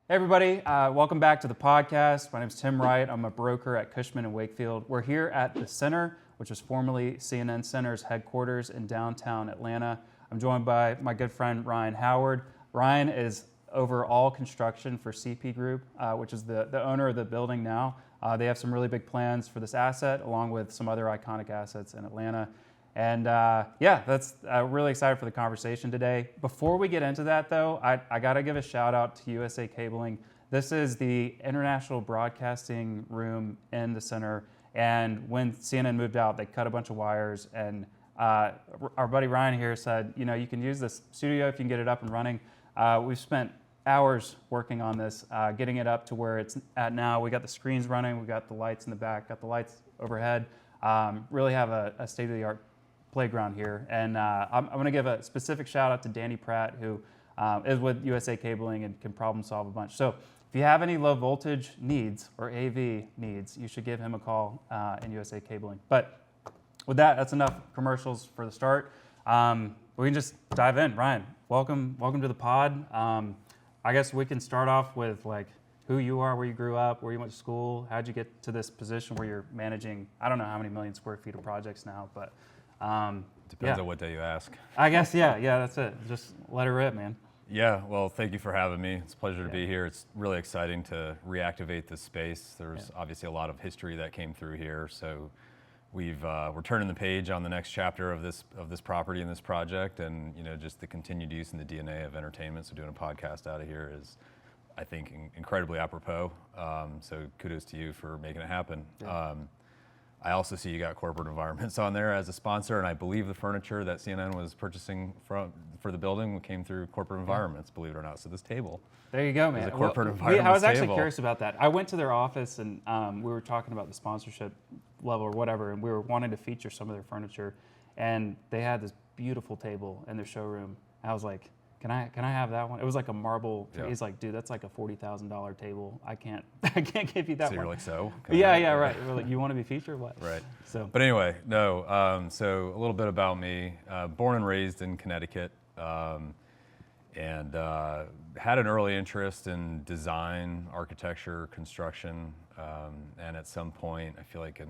Hey everybody, welcome back to the podcast. My name is Tim Wright. I'm a broker at Cushman & Wakefield. We're here at the Center, which was formerly CNN Center's headquarters in downtown Atlanta. I'm joined by my good friend Ryan Howard. Ryan is over all construction for CP Group, which is the owner of the building now. They have some really big plans for this asset, along with some other iconic assets in Atlanta. And that's really excited for the conversation today. Before we get into that, though, I got to give a shout out to USA Cabling. This is the international broadcasting room in the Center. And when CNN moved out, they cut a bunch of wires. And our buddy Ryan here said, you know, you can use this studio if you can get it up and running. We've spent hours working on this, getting it up to where it's at now. We got the screens running, we got the lights in the back, got the lights overhead. Really have a state-of-the-art playground here. And I'm going to give a specific shout out to Danny Pratt, who is with USA Cabling and can problem solve a bunch. So if you have any low voltage needs or AV needs, you should give him a call in USA Cabling. But with that, that's enough commercials for the start. We can just dive in. Ryan, welcome to the pod. I guess we can start off with like who you are, where you grew up, where you went to school. How'd you get to this position where you're managing, I don't know how many million square feet of projects now, but depends on what day you ask. I guess, yeah, that's it. Just let it rip, man. Yeah, well, thank you for having me. It's a pleasure to be here. It's really exciting to reactivate this space. There's obviously a lot of history that came through here, so we're turning the page on the next chapter of this property and this project, and you know, just the continued use in the DNA of entertainment. So doing a podcast out of here is, I think, incredibly apropos. So kudos to you for making it happen. Yeah. I also see you got corporate environments on there as a sponsor, and I believe the furniture that CNN was purchasing for the building came through corporate environments, believe it or not. So this table. There you go, man. Is a corporate environment I was actually table. curious about that. I went to their office and we were talking about the sponsorship level or whatever, and we were wanting to feature some of their furniture, and they had this beautiful table in their showroom. I was like, Can I have that one? It was like a marble. Yeah. He's like, dude, that's like a $40,000 table. I can't give you that one. So you're like, so? Yeah, right. We're like, you want to be featured? What? Right. So. But anyway, no. So a little bit about me. Born and raised in Connecticut, and had an early interest in design, architecture, construction, and at some point, I feel like in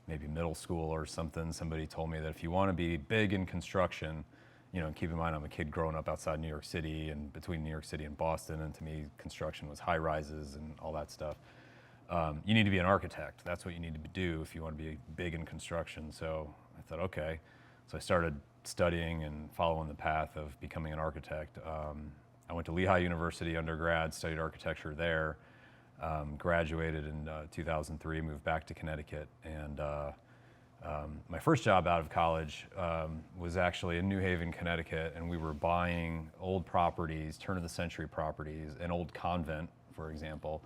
maybe middle school or something, somebody told me that if you want to be big in construction, you know, and keep in mind I'm a kid growing up outside New York City and between New York City and Boston, and to me construction was high rises and all that stuff. You need to be an architect. That's what you need to do if you want to be big in construction. So I thought, okay. So I started studying and following the path of becoming an architect. I went to Lehigh University undergrad, studied architecture there, graduated in 2003, moved back to Connecticut, and my first job out of college was actually in New Haven, Connecticut, and we were buying old properties, turn-of-the-century properties, an old convent, for example,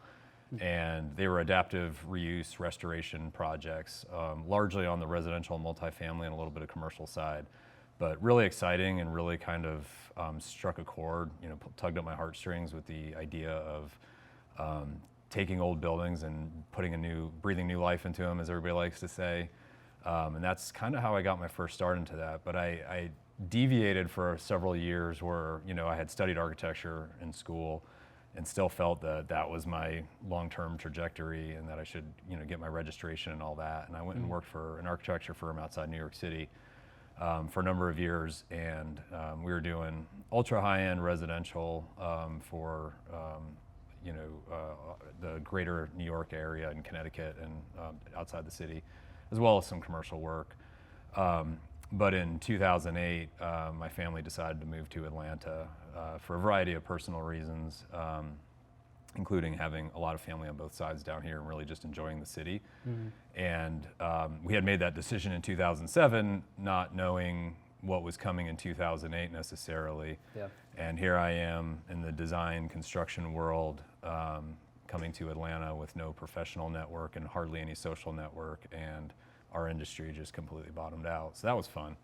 and they were adaptive reuse restoration projects, largely on the residential and multifamily and a little bit of commercial side, but really exciting and really kind of struck a chord, you know, tugged at my heartstrings with the idea of taking old buildings and breathing new life into them, as everybody likes to say. And that's kind of how I got my first start into that. But I deviated for several years where, you know, I had studied architecture in school and still felt that that was my long-term trajectory and that I should, you know, get my registration and all that. And I went and worked for an architecture firm outside New York City for a number of years. And we were doing ultra high-end residential for, you know, the greater New York area and Connecticut and outside the city, as well as some commercial work. But in 2008, my family decided to move to Atlanta for a variety of personal reasons, including having a lot of family on both sides down here and really just enjoying the city. Mm-hmm. And we had made that decision in 2007, not knowing what was coming in 2008 necessarily. Yeah. And here I am in the design construction world, coming to Atlanta with no professional network and hardly any social network, and our industry just completely bottomed out. So that was fun.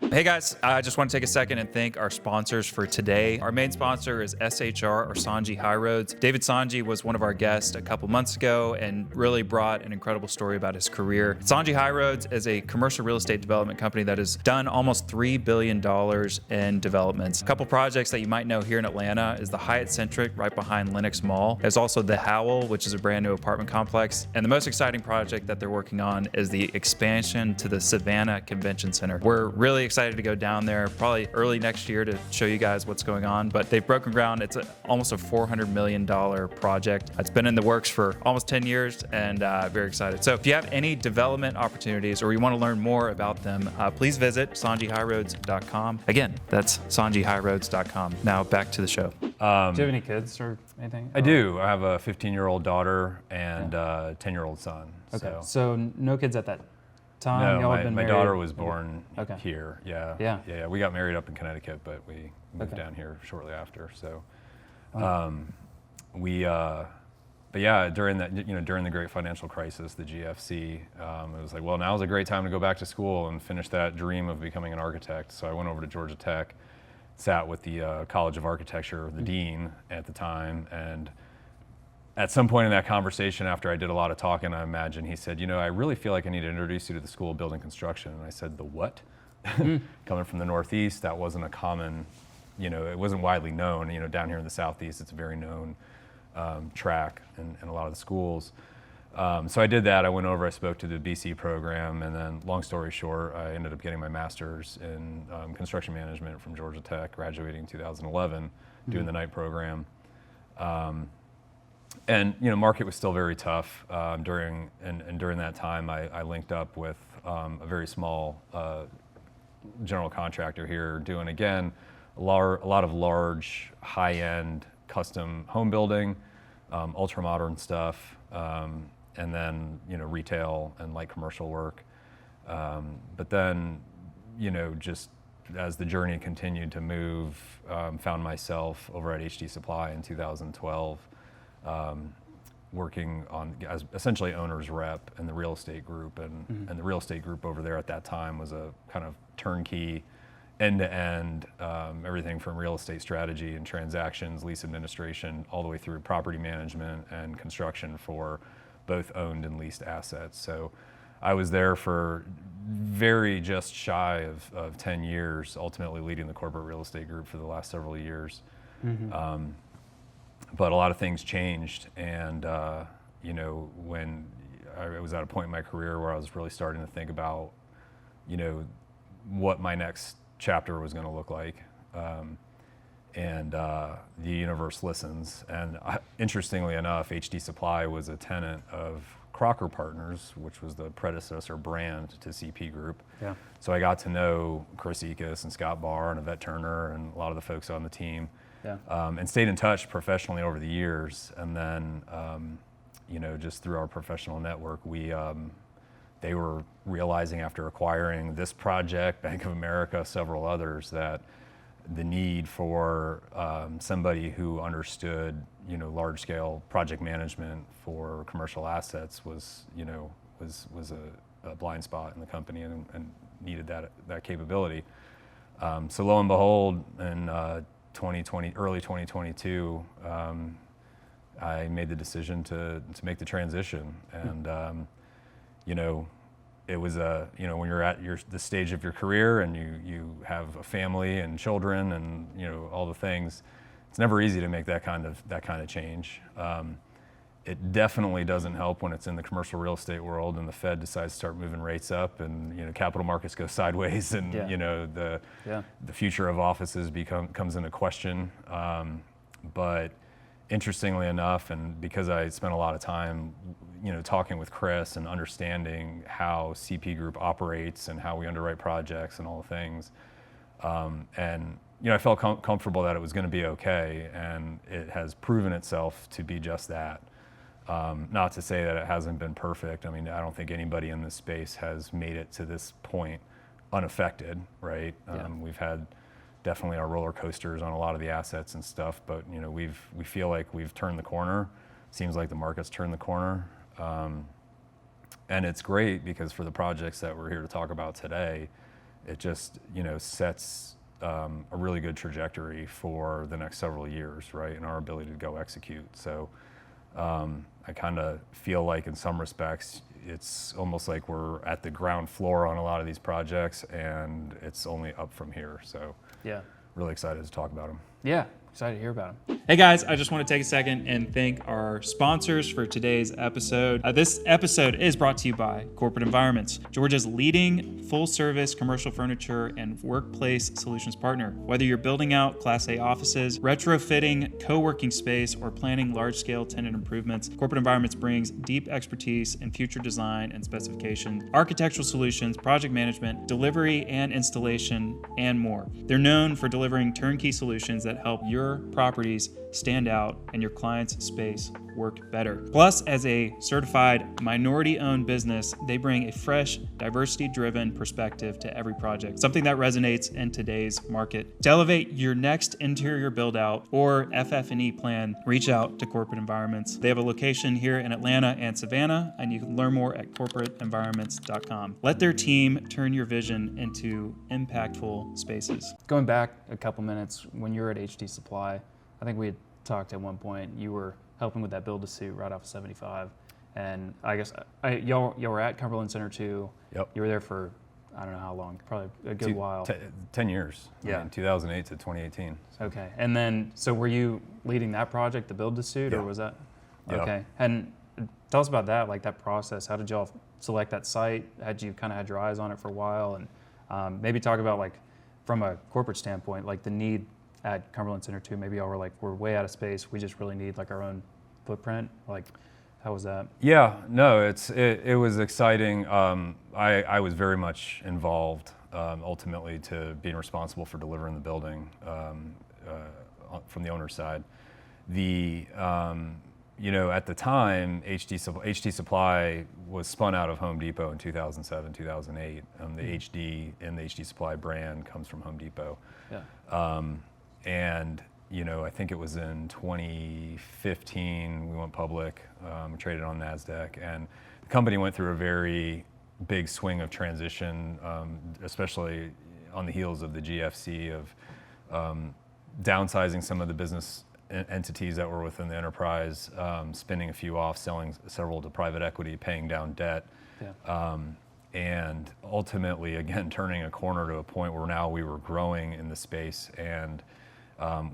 Hey guys, I just want to take a second and thank our sponsors for today. Our main sponsor is SHR, or Songy Highroads. David Songy was one of our guests a couple months ago and really brought an incredible story about his career. Songy Highroads is a commercial real estate development company that has done almost $3 billion in developments. A couple projects that you might know here in Atlanta is the Hyatt Centric right behind Lenox Mall. There's also the Howell, which is a brand new apartment complex. And the most exciting project that they're working on is the expansion to the Savannah Convention Center. We're really excited to go down there probably early next year to show you guys what's going on, but they've broken ground. It's almost a $400 million project. It's been in the works for almost 10 years and very excited. So if you have any development opportunities or you want to learn more about them, please visit songyhighroads.com. Again, that's songyhighroads.com. Now back to the show. Do you have any kids or anything? I do. I have a 15-year-old daughter and a 10-year-old son. Okay, so no kids at that time? No, my daughter was born Okay. here. Yeah. We got married up in Connecticut, but we moved down here shortly after. So, but yeah, during the great financial crisis, the GFC, it was like, well, now's a great time to go back to school and finish that dream of becoming an architect. So I went over to Georgia Tech, sat with the College of Architecture, the dean at the time, and at some point in that conversation, after I did a lot of talking, I imagine he said, I really feel like I need to introduce you to the School of Building Construction. And I said, the what? Coming from the Northeast, that wasn't a common, it wasn't widely known. Down here in the Southeast, it's a very known track in a lot of the schools. So I did that. I went over, I spoke to the BC program, and then long story short, I ended up getting my master's in construction management from Georgia Tech, graduating in 2011, doing the night program. And market was still very tough during that time. I linked up with a very small general contractor here, doing again a lot of large, high-end custom home building, ultra modern stuff, and then retail and light commercial work. But then just as the journey continued to move, found myself over at HD Supply in 2012. Working on as essentially owner's rep in the real estate group, and the real estate group over there at that time was a kind of turnkey, end-to-end, everything from real estate strategy and transactions, lease administration, all the way through property management and construction for both owned and leased assets. So I was there for just shy of 10 years, ultimately leading the corporate real estate group for the last several years. But a lot of things changed, and when I was at a point in my career where I was really starting to think about, what my next chapter was going to look like, and the universe listens. And interestingly enough, HD Supply was a tenant of Crocker Partners, which was the predecessor brand to CP Group. Yeah. So I got to know Chris Ekus and Scott Barr and Yvette Turner and a lot of the folks on the team. Yeah. And stayed in touch professionally over the years. And then, just through our professional network, they were realizing after acquiring this project, Bank of America, several others, that the need for somebody who understood, large-scale project management for commercial assets was a blind spot in the company, and needed that capability. So lo and behold, in early 2022, I made the decision to make the transition, and it was when you're at the stage of your career and you have a family and children and all the things, it's never easy to make that kind of change. It definitely doesn't help when it's in the commercial real estate world and the Fed decides to start moving rates up, and capital markets go sideways, and the future of offices comes into question. But interestingly enough, and because I spent a lot of time talking with Chris and understanding how CP Group operates and how we underwrite projects and all the things, and I felt comfortable that it was going to be okay, and it has proven itself to be just that. Not to say that it hasn't been perfect. I mean, I don't think anybody in this space has made it to this point unaffected, right? We've had definitely our roller coasters on a lot of the assets and stuff, but we feel like we've turned the corner. Seems like the market's turned the corner, and it's great because for the projects that we're here to talk about today, it just, sets a really good trajectory for the next several years, right, and our ability to go execute. So I kind of feel like in some respects, it's almost like we're at the ground floor on a lot of these projects, and it's only up from here. So yeah, really excited to talk about them. Yeah, excited to hear about them. Hey guys, I just want to take a second and thank our sponsors for today's episode. This episode is brought to you by Corporate Environments, Georgia's leading full-service commercial furniture and workplace solutions partner. Whether you're building out Class A offices, retrofitting co-working space, or planning large-scale tenant improvements, Corporate Environments brings deep expertise in future design and specification, architectural solutions, project management, delivery and installation, and more. They're known for delivering turnkey solutions that help your properties stand out and your client's space work better. Plus, as a certified minority-owned business, they bring a fresh, diversity-driven perspective to every project, something that resonates in today's market. To elevate your next interior build-out or FF&E plan, reach out to Corporate Environments. They have a location here in Atlanta and Savannah, and you can learn more at corporateenvironments.com. Let their team turn your vision into impactful spaces. Going back a couple minutes, when you were at HD Supply, I think we had talked at one point, you were helping with that build-to-suit right off of 75. And I guess y'all were at Cumberland Center too. Yep. You were there for, I don't know how long, probably a good while. 10 years. Yeah. I mean, 2008 to 2018. Okay. And then, so were you leading that project, the build-to-suit, Yeah. or was that? Yep. Okay. And tell us about that, like that process. How did y'all select that site? Had you kind of had your eyes on it for a while? And maybe talk about, like, from a corporate standpoint, like the need at Cumberland Center too. Maybe y'all were like, we're way out of space. We just really need like our own footprint. Like, how was that? Yeah, no, it was exciting. I was very much involved ultimately to being responsible for delivering the building from the owner's side. At the time, HD Supply was spun out of Home Depot in 2007, 2008. The HD and the HD Supply brand comes from Home Depot. Yeah. And I think it was in 2015 we went public, traded on NASDAQ, and the company went through a very big swing of transition, especially on the heels of the GFC of downsizing some of the business entities that were within the enterprise, spinning a few off, selling several to private equity, paying down debt. Yeah. And ultimately, again, turning a corner to a point where now we were growing in the space, and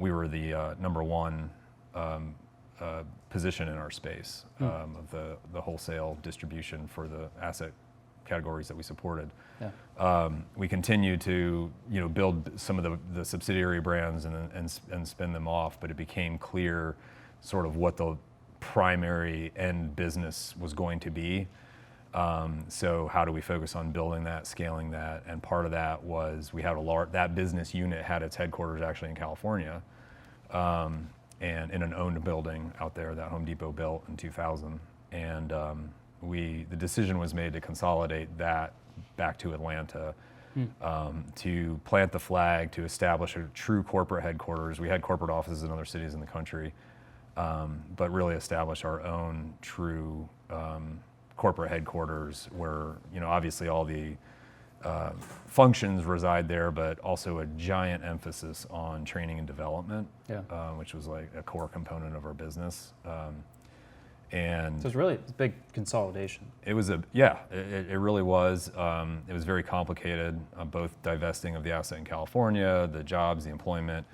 we were the number one position in our space of the wholesale distribution for the asset categories that we supported. Yeah. We continued to build some of the subsidiary brands and spin them off, but it became clear sort of what the primary end business was going to be. So how do we focus on building that, scaling that? And part of that was we had that business unit had its headquarters actually in California, and in an owned building out there that Home Depot built in 2000. And the decision was made to consolidate that back to Atlanta, to plant the flag, to establish a true corporate headquarters. We had corporate offices in other cities in the country, but really establish our own true corporate headquarters where, obviously all the functions reside there, but also a giant emphasis on training and development, which was like a core component of our business. And so it's really a big consolidation. It was it really was. It was very complicated, both divesting of the asset in California, the jobs, the employment.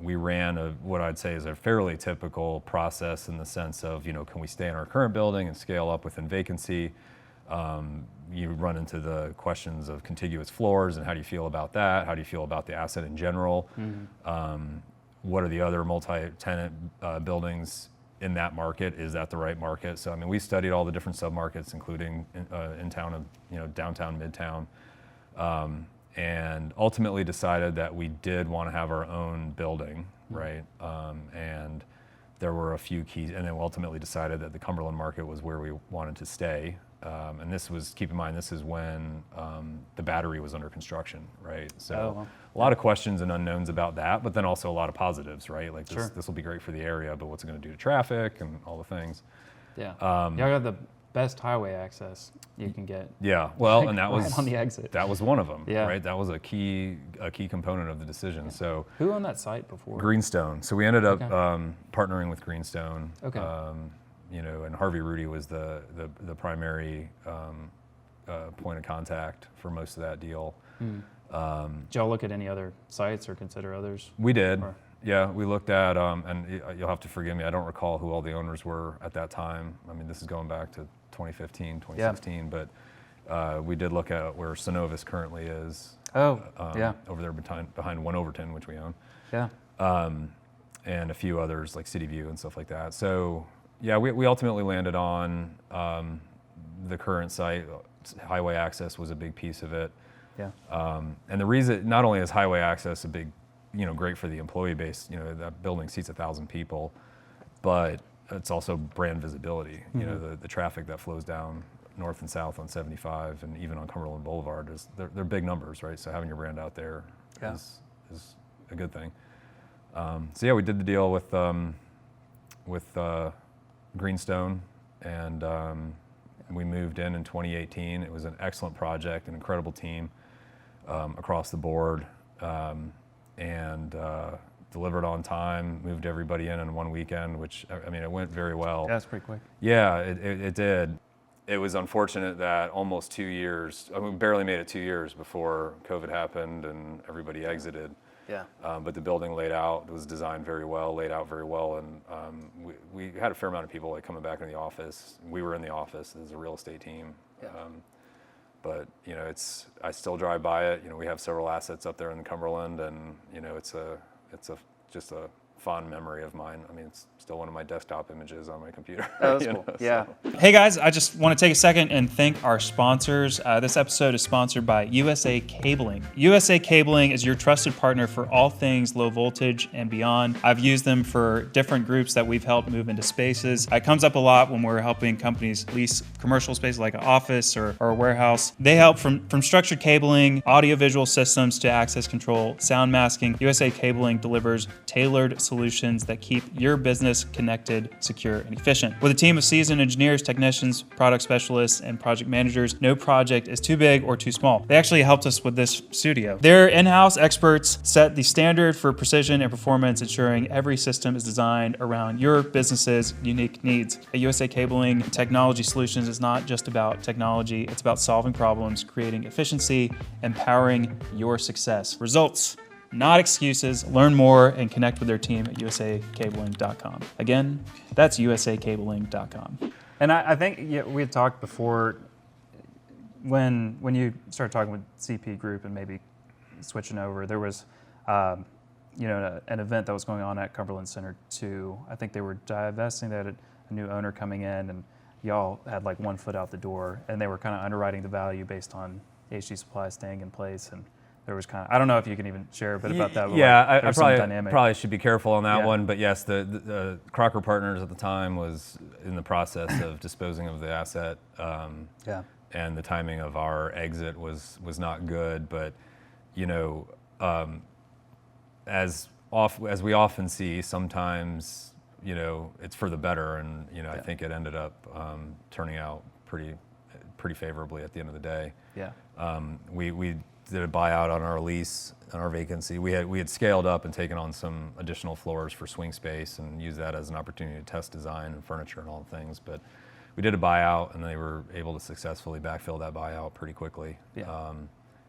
We ran what I'd say is a fairly typical process in the sense of, can we stay in our current building and scale up within vacancy? You run into the questions of contiguous floors and how do you feel about that? How do you feel about the asset in general? Mm-hmm. What are the other multi-tenant buildings in that market? Is that the right market? So, we studied all the different submarkets, including in town, downtown, midtown. And ultimately decided that we did want to have our own building, right? And there were a few keys, and then we ultimately decided that the Cumberland market was where we wanted to stay. And this was, keep in mind, this is when the Battery was under construction, right? So a lot of questions and unknowns about that, but then also a lot of positives, right? Like this will be great for the area, but what's it going to do to traffic and all the things? Yeah. Y'all got best highway access you can get. Yeah, well, and that right was on the exit. That was one of them, Yeah. right? That was a key component of the decision. So Who owned that site before? Greenstone. So we ended up Okay. partnering with Greenstone. Okay. And Harvey Rudy was the primary point of contact for most of that deal. Did y'all look at any other sites or consider others? We did. Or- Yeah, we looked at, and you'll have to forgive me, I don't recall who all the owners were at that time. I mean, this is going back to 2015, 2016, but we did look at where Synovus currently is. Oh, yeah. Over there behind One Overton, which we own. Yeah. And a few others like City View and stuff like that. So yeah, we ultimately landed on the current site. Highway access was a big piece of it. Yeah. And the reason, not only is highway access a big, great for the employee base, that building seats 1,000 people, but it's also brand visibility. The traffic that flows down north and south on 75 and even on Cumberland Boulevard they're big numbers, right? So having your brand out there is a good thing. So yeah, we did the deal with Greenstone, and we moved in 2018. It was an excellent project, an incredible team across the board, and delivered on time, moved everybody in one weekend, which, I mean, it went very well. Yeah, that's pretty quick. Yeah, it did. It was unfortunate that almost 2 years, we barely made it 2 years before COVID happened and everybody exited. Yeah. But the building was designed very well, laid out very well, and we had a fair amount of people coming back in the office. We were in the office as a real estate team. Yeah. But I still drive by it. We have several assets up there in Cumberland, and it's just a fond memory of mine. I mean, it's still one of my desktop images on my computer. Oh, that's cool. Yeah. Hey guys, I just want to take a second and thank our sponsors. This episode is sponsored by USA Cabling. USA Cabling is your trusted partner for all things low voltage and beyond. I've used them for different groups that we've helped move into spaces. It comes up a lot when we're helping companies lease commercial space like an office or a warehouse. They help from structured cabling, audiovisual systems to access control, sound masking. USA Cabling delivers tailored solutions that keep your business connected, secure, and efficient. With a team of seasoned engineers, technicians, product specialists, and project managers, no project is too big or too small. They actually helped us with this studio. Their in-house experts set the standard for precision and performance, ensuring every system is designed around your business's unique needs. At USA Cabling, technology solutions is not just about technology, it's about solving problems, creating efficiency, empowering your success. Results, not excuses. Learn more and connect with their team at usacabling.com. Again, that's usacabling.com. And I think we had talked before when you started talking with CP Group and maybe switching over, there was an event that was going on at Cumberland Center too. I think they were divesting. They had a new owner coming in, and y'all had like 1 foot out the door, and they were kind of underwriting the value based on HD Supply staying in place. And there was kind of, I don't know if you can even share a bit about that. Yeah, I probably should be careful on that one. But yes, the Crocker Partners at the time was in the process of disposing of the asset. And the timing of our exit was not good. But as we often see, sometimes it's for the better, and I think it ended up turning out pretty favorably at the end of the day. Yeah. We did a buyout on our lease, on our vacancy. We had scaled up and taken on some additional floors for swing space and used that as an opportunity to test design and furniture and all the things. But we did a buyout, and they were able to successfully backfill that buyout pretty quickly. Yeah.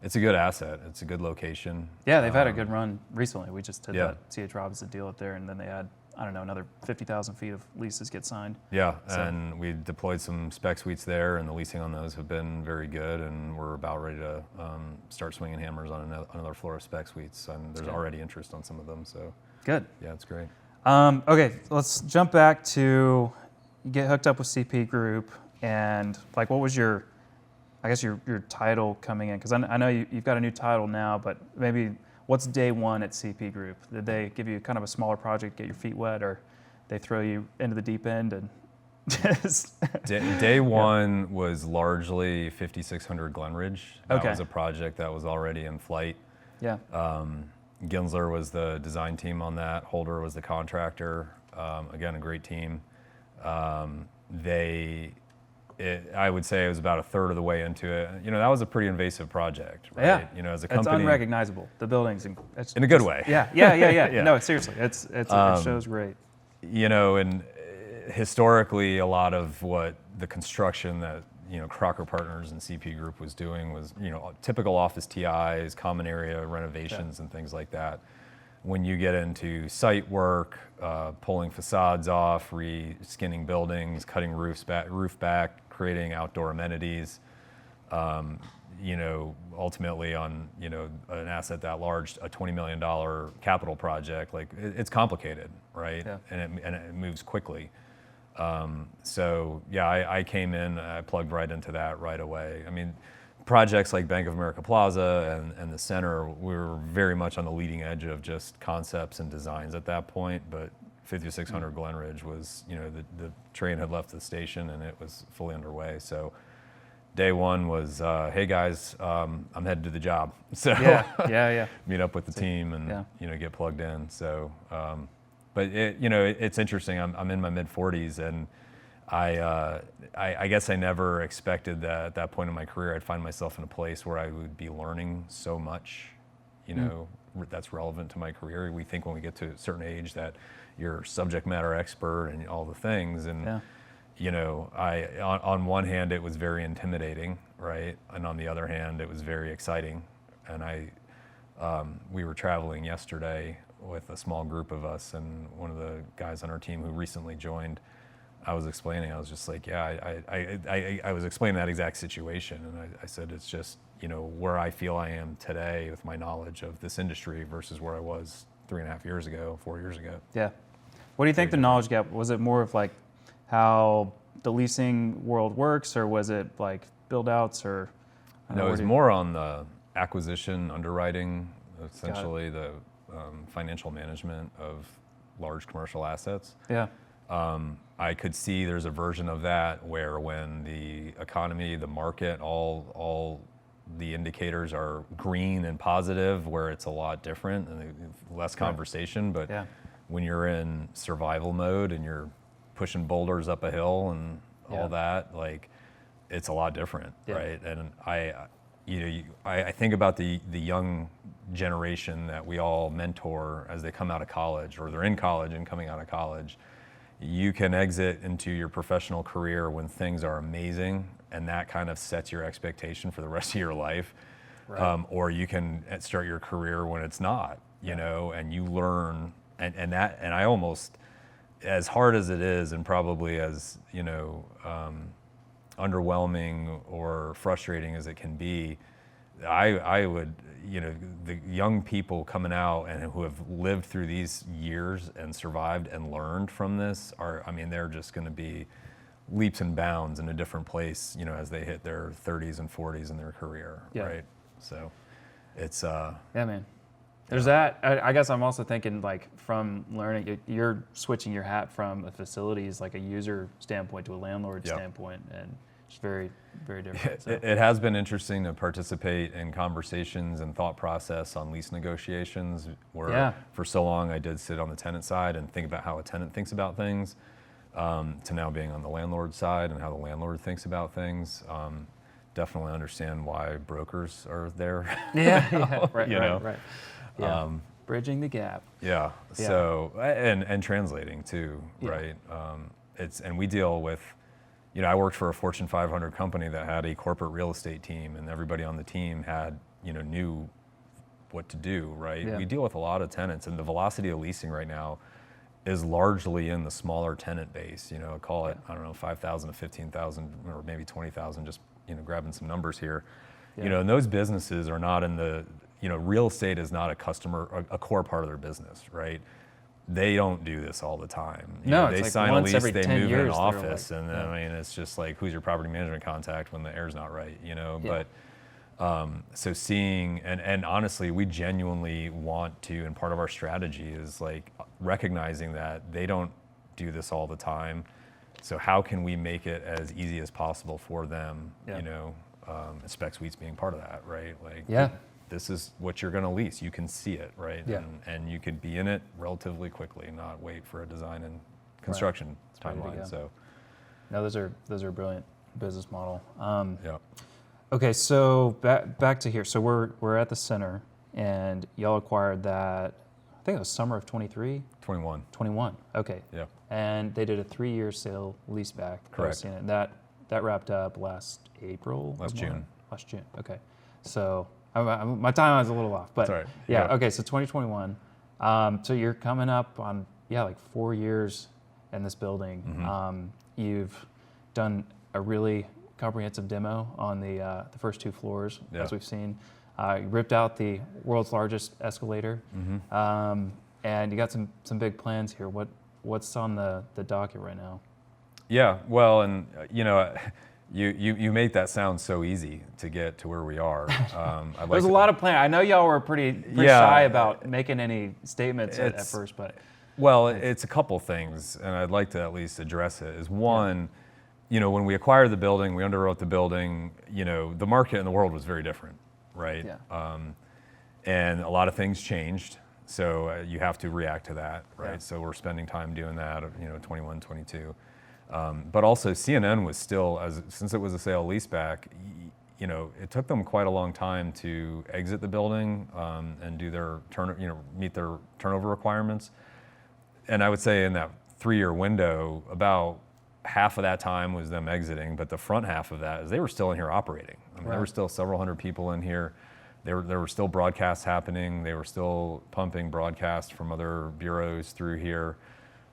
It's a good asset. It's a good location. Yeah, they've had a good run recently. We just did that C.H. Robinson deal up there, and then they had, I don't know, another 50,000 feet of leases get signed. Yeah, and we deployed some spec suites there, and the leasing on those have been very good, and we're about ready to start swinging hammers on another floor of spec suites, and there's already interest on some of them, so. Good. Yeah, it's great. Okay, let's jump back to get hooked up with CP Group, and like what was your title coming in? Because I know you've got a new title now, but maybe what's day one at CP Group? Did they give you kind of a smaller project, get your feet wet, or they throw you into the deep end and just Day one was largely 5600 Glenridge. That was a project that was already in flight. Yeah. Ginsler was the design team on that. Holder was the contractor. Again, a great team. They I would say I was about a third of the way into it. That was a pretty invasive project, right? Yeah. As a It's company, unrecognizable. The buildings, in a good way. Yeah. Yeah. No, seriously, it shows great. And historically, a lot of what the construction that Crocker Partners and CP Group was doing was typical office TIs, common area renovations, and things like that. When you get into site work, pulling facades off, re-skinning buildings, cutting roof back, creating outdoor amenities, ultimately on an asset that large, a $20 million capital project, like it's complicated, right? Yeah. And it moves quickly. I came in, I plugged right into that right away. I mean, projects like Bank of America Plaza and the center, we were very much on the leading edge of just concepts and designs at that point, but 5600 Glen Ridge was, the train had left the station and it was fully underway. So day one was, hey guys, I'm headed to the job. So yeah. meet up with the team and, get plugged in. So, but it's interesting. I'm in my mid 40s and I guess I never expected that at that point in my career I'd find myself in a place where I would be learning so much, that's relevant to my career. We think when we get to a certain age that you're subject matter expert and all the things, and on one hand it was very intimidating, right, and on the other hand it was very exciting. And we were traveling yesterday with a small group of us, and one of the guys on our team who recently joined, I was explaining, I was just like, I was explaining that exact situation. And I said, it's just, where I feel I am today with my knowledge of this industry versus where I was 3.5 years ago, 4 years ago. Yeah. What do you think the knowledge gap, was it more of like how the leasing world works, or was it like build outs, or? No, it was more on the acquisition, underwriting, essentially the financial management of large commercial assets. Yeah. I could see there's a version of that where when the economy, the market, all the indicators are green and positive, where it's a lot different and less conversation. But when you're in survival mode and you're pushing boulders up a hill and all that, like it's a lot different, right? And I think about the young generation that we all mentor as they come out of college, or they're in college and coming out of college. You can exit into your professional career when things are amazing, and that kind of sets your expectation for the rest of your life. Right. Or you can start your career when it's not, and you learn, and I almost, as hard as it is, and probably as underwhelming or frustrating as it can be, I would, the young people coming out and who have lived through these years and survived and learned from this they're just going to be leaps and bounds in a different place, as they hit their 30s and 40s in their career, right? So it's yeah, man. There's that. I guess I'm also thinking, like, from learning, you're switching your hat from a facilities, like a user standpoint, to a landlord standpoint, and it's very, very different. So. It has been interesting to participate in conversations and thought process on lease negotiations, where for so long I did sit on the tenant side and think about how a tenant thinks about things, to now being on the landlord side and how the landlord thinks about things. Definitely understand why brokers are there. Right. Yeah. Bridging the gap. Yeah. So and translating too, right? And we deal with, I worked for a Fortune 500 company that had a corporate real estate team, and everybody on the team had, knew what to do, right? Yeah. We deal with a lot of tenants, and the velocity of leasing right now is largely in the smaller tenant base. Call it, 5,000 to 15,000, or maybe 20,000. Just grabbing some numbers here. And those businesses are not in the, real estate is not a core part of their business, right? They don't do this all the time. They like sign a lease, they move in an years, office, and it's just like, who's your property management contact when the air's not right, But so seeing, and honestly, we genuinely want to, and part of our strategy is like recognizing that they don't do this all the time. So how can we make it as easy as possible for them? Spec suites being part of that, right? Like, this is what you're going to lease. You can see it, right? Yeah. And you could be in it relatively quickly, not wait for a design and construction timeline. So, no, those are brilliant. business model. Yeah. Okay, so back to here. So we're at the center, and y'all acquired that. I think it was summer of 23. 21. 21. Okay. Yeah. And they did a 3-year sale leaseback. Correct. And that wrapped up last April. Last June. Last June. Okay. So my timeline's a little off, but That's right. yeah. Yeah. Okay. So 2021. So you're coming up on like 4 years in this building. Mm-hmm. You've done a really comprehensive demo on the first 2 floors, Yeah. as we've seen. You ripped out the world's largest escalator, and you got some big plans here. What's on the docket right now? Yeah, well, and you make that sound so easy to get to where we are. There's a lot of plan. I know y'all were pretty shy about making any statements at first, but well, it's a couple things, and I'd like to at least address it. Is one, when we acquired the building, we underwrote the building. The market in the world was very different, right? Yeah. And a lot of things changed, so you have to react to that, right? Yeah. So we're spending time doing that, 21, 22. But also CNN was still, since it was a sale leaseback, it took them quite a long time to exit the building and do their meet their turnover requirements. And I would say in that 3-year window, about half of that time was them exiting, but the front half of that is they were still in here operating. I mean, There were still several hundred people in here. There were still broadcasts happening. They were still pumping broadcasts from other bureaus through here.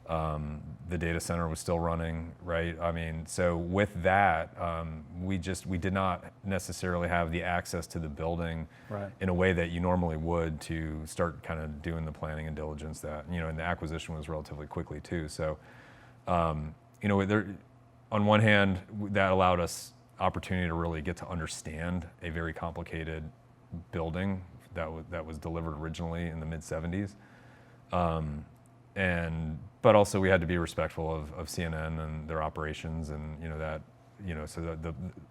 The data center was still running, right? I mean, so with that, we did not necessarily have the access to the building in a way that you normally would to start kind of doing the planning and diligence that, and the acquisition was relatively quickly too. So, on one hand, that allowed us opportunity to really get to understand a very complicated building that was delivered originally in the mid-70s. But also we had to be respectful of CNN and their operations, and so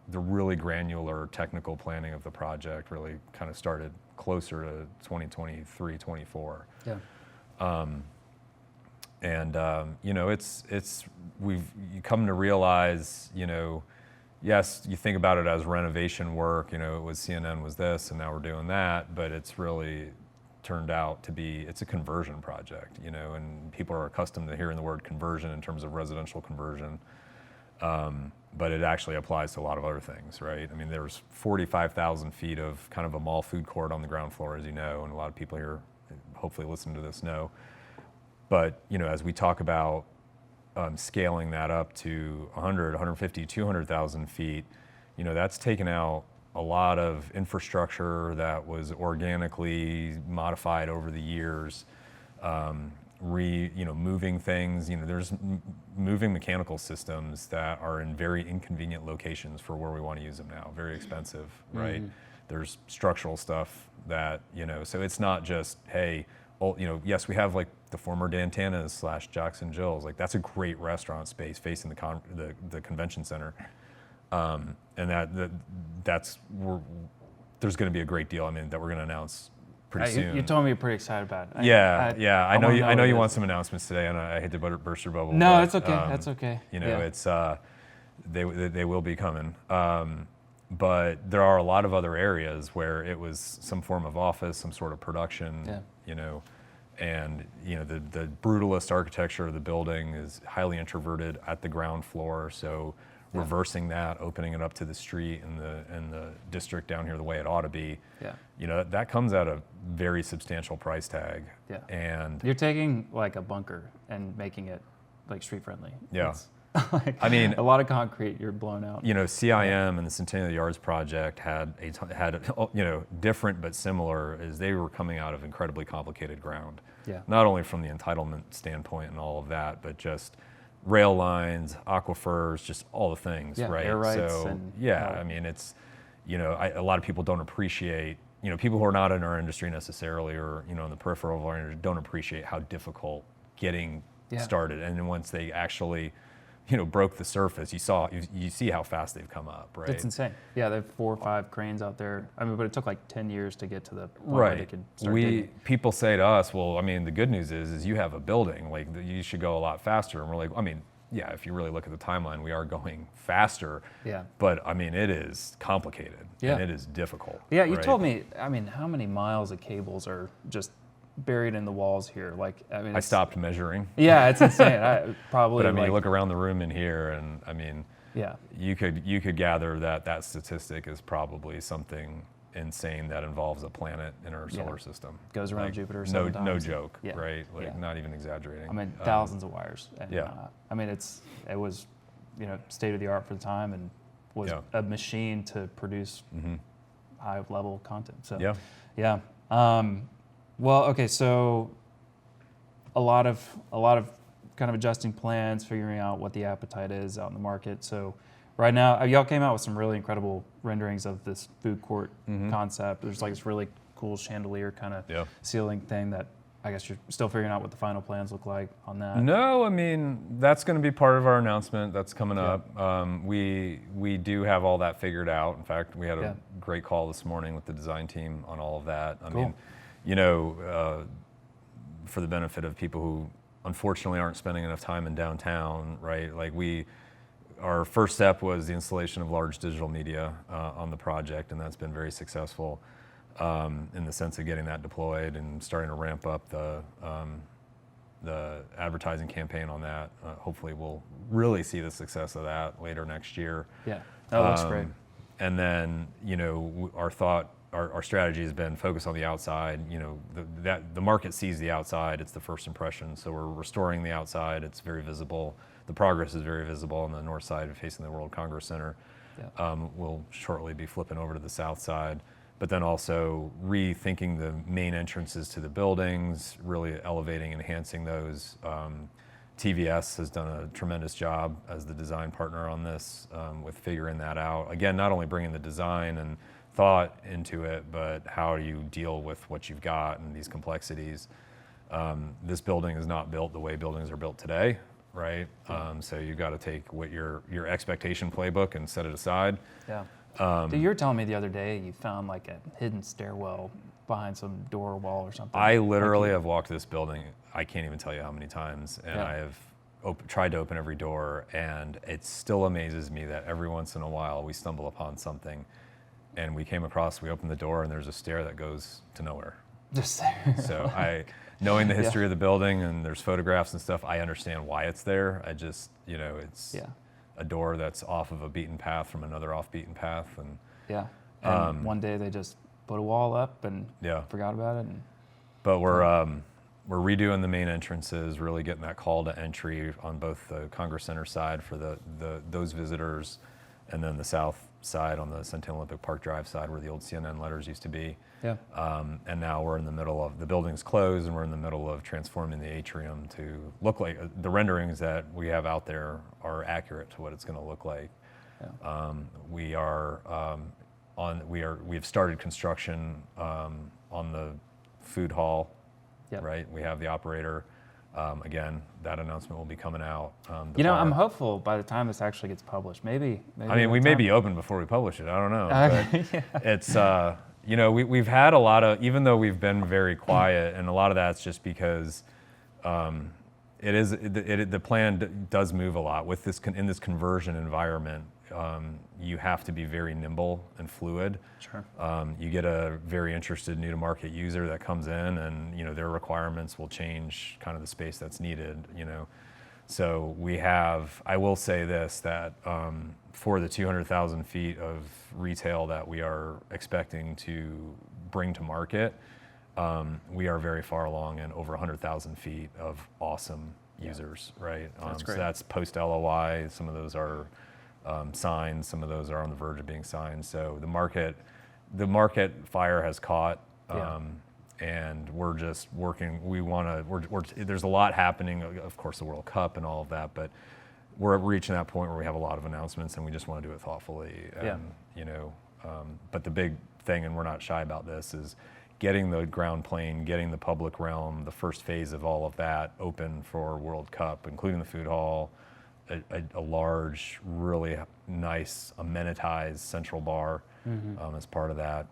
the really granular technical planning of the project really kind of started closer to 2023, 24. Yeah. You come to realize, yes, you think about it as renovation work, it was CNN was this and now we're doing that, but it's really turned out to be, it's a conversion project, and people are accustomed to hearing the word conversion in terms of residential conversion. But it actually applies to a lot of other things, right? I mean, there's 45,000 feet of kind of a mall food court on the ground floor, as you know, and a lot of people here hopefully listen to this know. But, as we talk about scaling that up to 100, 150, 200,000 feet, that's taken out a lot of infrastructure that was organically modified over the years, moving things. There's moving mechanical systems that are in very inconvenient locations for where we want to use them now. Very expensive, right? There's structural stuff that so it's not just yes, we have like the former Dantana's / Jocks and Jill's. Like that's a great restaurant space facing the convention center. And there's going to be a great deal. I mean, that we're going to announce pretty soon. You told me you're pretty excited about it. I know you want some announcement today, and I hate to burst your bubble. No, but, it's okay. That's okay. It's they will be coming. But there are a lot of other areas where it was some form of office, some sort of production. And the brutalist architecture of the building is highly introverted at the ground floor. So reversing that, opening it up to the street and the district down here the way it ought to be. That comes at a very substantial price tag. And you're taking like a bunker and making it like street friendly. I mean, a lot of concrete you're blowing out. CIM and the Centennial Yards project had different but similar, is they were coming out of incredibly complicated ground. Not only from the entitlement standpoint and all of that, but just rail lines, aquifers, just all the things, right? Air rights I mean, it's, a lot of people don't appreciate, people who are not in our industry necessarily, or, in the peripheral of our industry, don't appreciate how difficult getting started. And then once they actually, broke the surface, you see how fast they've come up, right? It's insane. Yeah, they have 4 or 5 cranes out there. I mean, but it took like 10 years to get to the point where they could start digging. People say to us, well, I mean, the good news is you have a building, like you should go a lot faster. And we're like, I mean, yeah, if you really look at the timeline, we are going faster. Yeah. But I mean, it is complicated and it is difficult. Yeah, you right? told me, I mean, how many miles of cables are just buried in the walls here? Like, I mean, I stopped measuring. Yeah, it's insane. Probably. But I mean, like, you look around the room in here, and I mean, yeah, you could gather that statistic is probably something insane that involves a planet in our solar system. Goes around like, Jupiter no, 7 times. no joke, Yeah. right? Like Yeah. not even exaggerating. I mean, thousands of wires. And, yeah. I mean, it was, state of the art for the time, and was a machine to produce high level content. So yeah. Well, okay, so a lot of kind of adjusting plans, figuring out what the appetite is out in the market. So right now, y'all came out with some really incredible renderings of this food court concept. There's like this really cool chandelier kind of ceiling thing that I guess you're still figuring out what the final plans look like on that. No, I mean, that's going to be part of our announcement that's coming up. We do have all that figured out. In fact, we had a great call this morning with the design team on all of that. I mean, for the benefit of people who unfortunately aren't spending enough time in downtown, right? Like our first step was the installation of large digital media on the project, and that's been very successful in the sense of getting that deployed and starting to ramp up the advertising campaign on that. Hopefully we'll really see the success of that later next year. Yeah, that looks great. And then, our strategy has been focused on the outside. The market sees the outside. It's the first impression. So we're restoring the outside. It's very visible. The progress is very visible on the north side facing the World Congress Center. Yeah. We'll shortly be flipping over to the south side, but then also rethinking the main entrances to the buildings, really elevating, enhancing those. TVS has done a tremendous job as the design partner on this with figuring that out. Again, not only bringing the design and thought into it, but how do you deal with what you've got and these complexities. This building is not built the way buildings are built today, right? So you've got to take what your expectation playbook and set it aside. Yeah. You were telling me the other day you found like a hidden stairwell behind some door wall or something. I literally have walked this building, I can't even tell you how many times, and I have tried to open every door, and it still amazes me that every once in a while we stumble upon something, and we opened the door, and there's a stair that goes to nowhere. Just there. So knowing the history of the building, and there's photographs and stuff, I understand why it's there. I just, it's a door that's off of a beaten path from another off-beaten path. And one day they just put a wall up and forgot about it. But we're redoing the main entrances, really getting that call to entry on both the Congress Center side for those visitors, and then the south side on the Centennial Olympic Park Drive side where the old CNN letters used to be. Yeah. And now we're in the middle of the building's closed, and we're in the middle of transforming the atrium to look like the renderings that we have out there are accurate to what it's going to look like. Yeah. We've started construction on the food hall. Yep. Right. We have the operator. Again, that announcement will be coming out. I'm hopeful by the time this actually gets published. Maybe I mean, we may be open before we publish it. I don't know. But it's, we've had a lot of, even though we've been very quiet, and a lot of that's just because the plan does move a lot with this in this conversion environment. You have to be very nimble and fluid. Sure. You get a very interested new to market user that comes in, and their requirements will change kind of the space that's needed. So I will say this, that for the 200,000 feet of retail that we are expecting to bring to market, we are very far along in over 100,000 feet of awesome users, right? That's great. So that's post LOI. Some of those are signed. Some of those are on the verge of being signed. So the market fire has caught, and we're just working. There's a lot happening. Of course, the World Cup and all of that, but we're reaching that point where we have a lot of announcements, and we just want to do it thoughtfully. And, but the big thing, and we're not shy about this, is getting the ground plane, getting the public realm, the first phase of all of that open for World Cup, including the food hall, a large, really nice, amenitized central bar as part of that,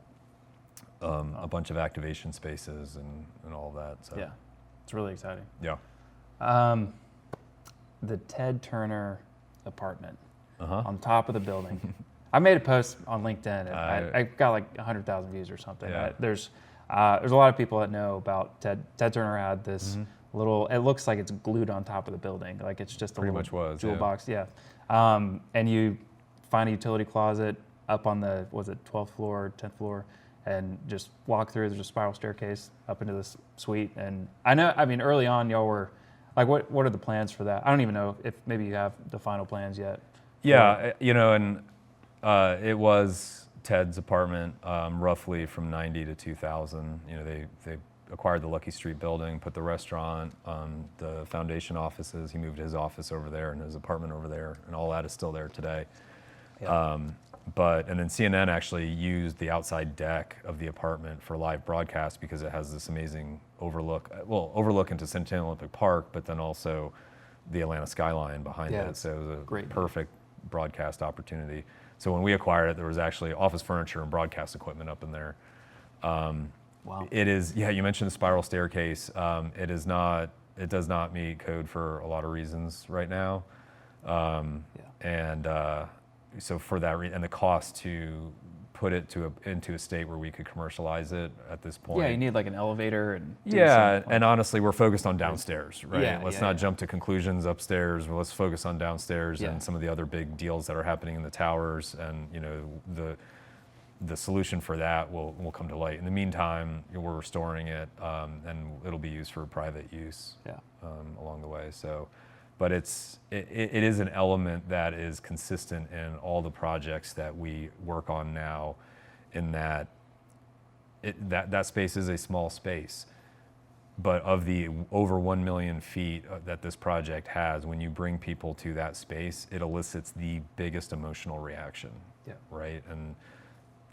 a bunch of activation spaces and all of that. So. Yeah, it's really exciting. Yeah. the Ted Turner apartment Uh-huh. on top of the building. I made a post on LinkedIn, and I got like 100,000 views or something. Yeah. There's a lot of people that know about Ted. Ted Turner had this little. It looks like it's glued on top of the building, like it's just a Pretty little much was, jewel yeah. box. Yeah, and you find a utility closet up on the 12th floor, or 10th floor, and just walk through. There's a spiral staircase up into this suite, and I mean, early on, y'all were like, what are the plans for that? I don't even know if maybe you have the final plans yet. Yeah, and it was Ted's apartment, roughly from 90 to 2000. They acquired the Lucky Street building, put the restaurant, the foundation offices. He moved his office over there and his apartment over there, and all that is still there today. Yeah. And then CNN actually used the outside deck of the apartment for live broadcast because it has this amazing overlook into Centennial Olympic Park, but then also the Atlanta skyline behind it. So it was a great perfect broadcast opportunity. So when we acquired it, there was actually office furniture and broadcast equipment up in there. Wow. It is, you mentioned the spiral staircase. It does not meet code for a lot of reasons right now. So for that and the cost to put it into a state where we could commercialize it at this point. Yeah, you need like an elevator and And honestly, we're focused on downstairs, right? Yeah, let's not jump to conclusions upstairs. Let's focus on downstairs and some of the other big deals that are happening in the towers, and the solution for that will come to light. In the meantime, we're restoring it, and it'll be used for private use along the way. So. But it is an element that is consistent in all the projects that we work on now, in that that space is a small space. But of the over 1 million feet that this project has, when you bring people to that space, it elicits the biggest emotional reaction, right? And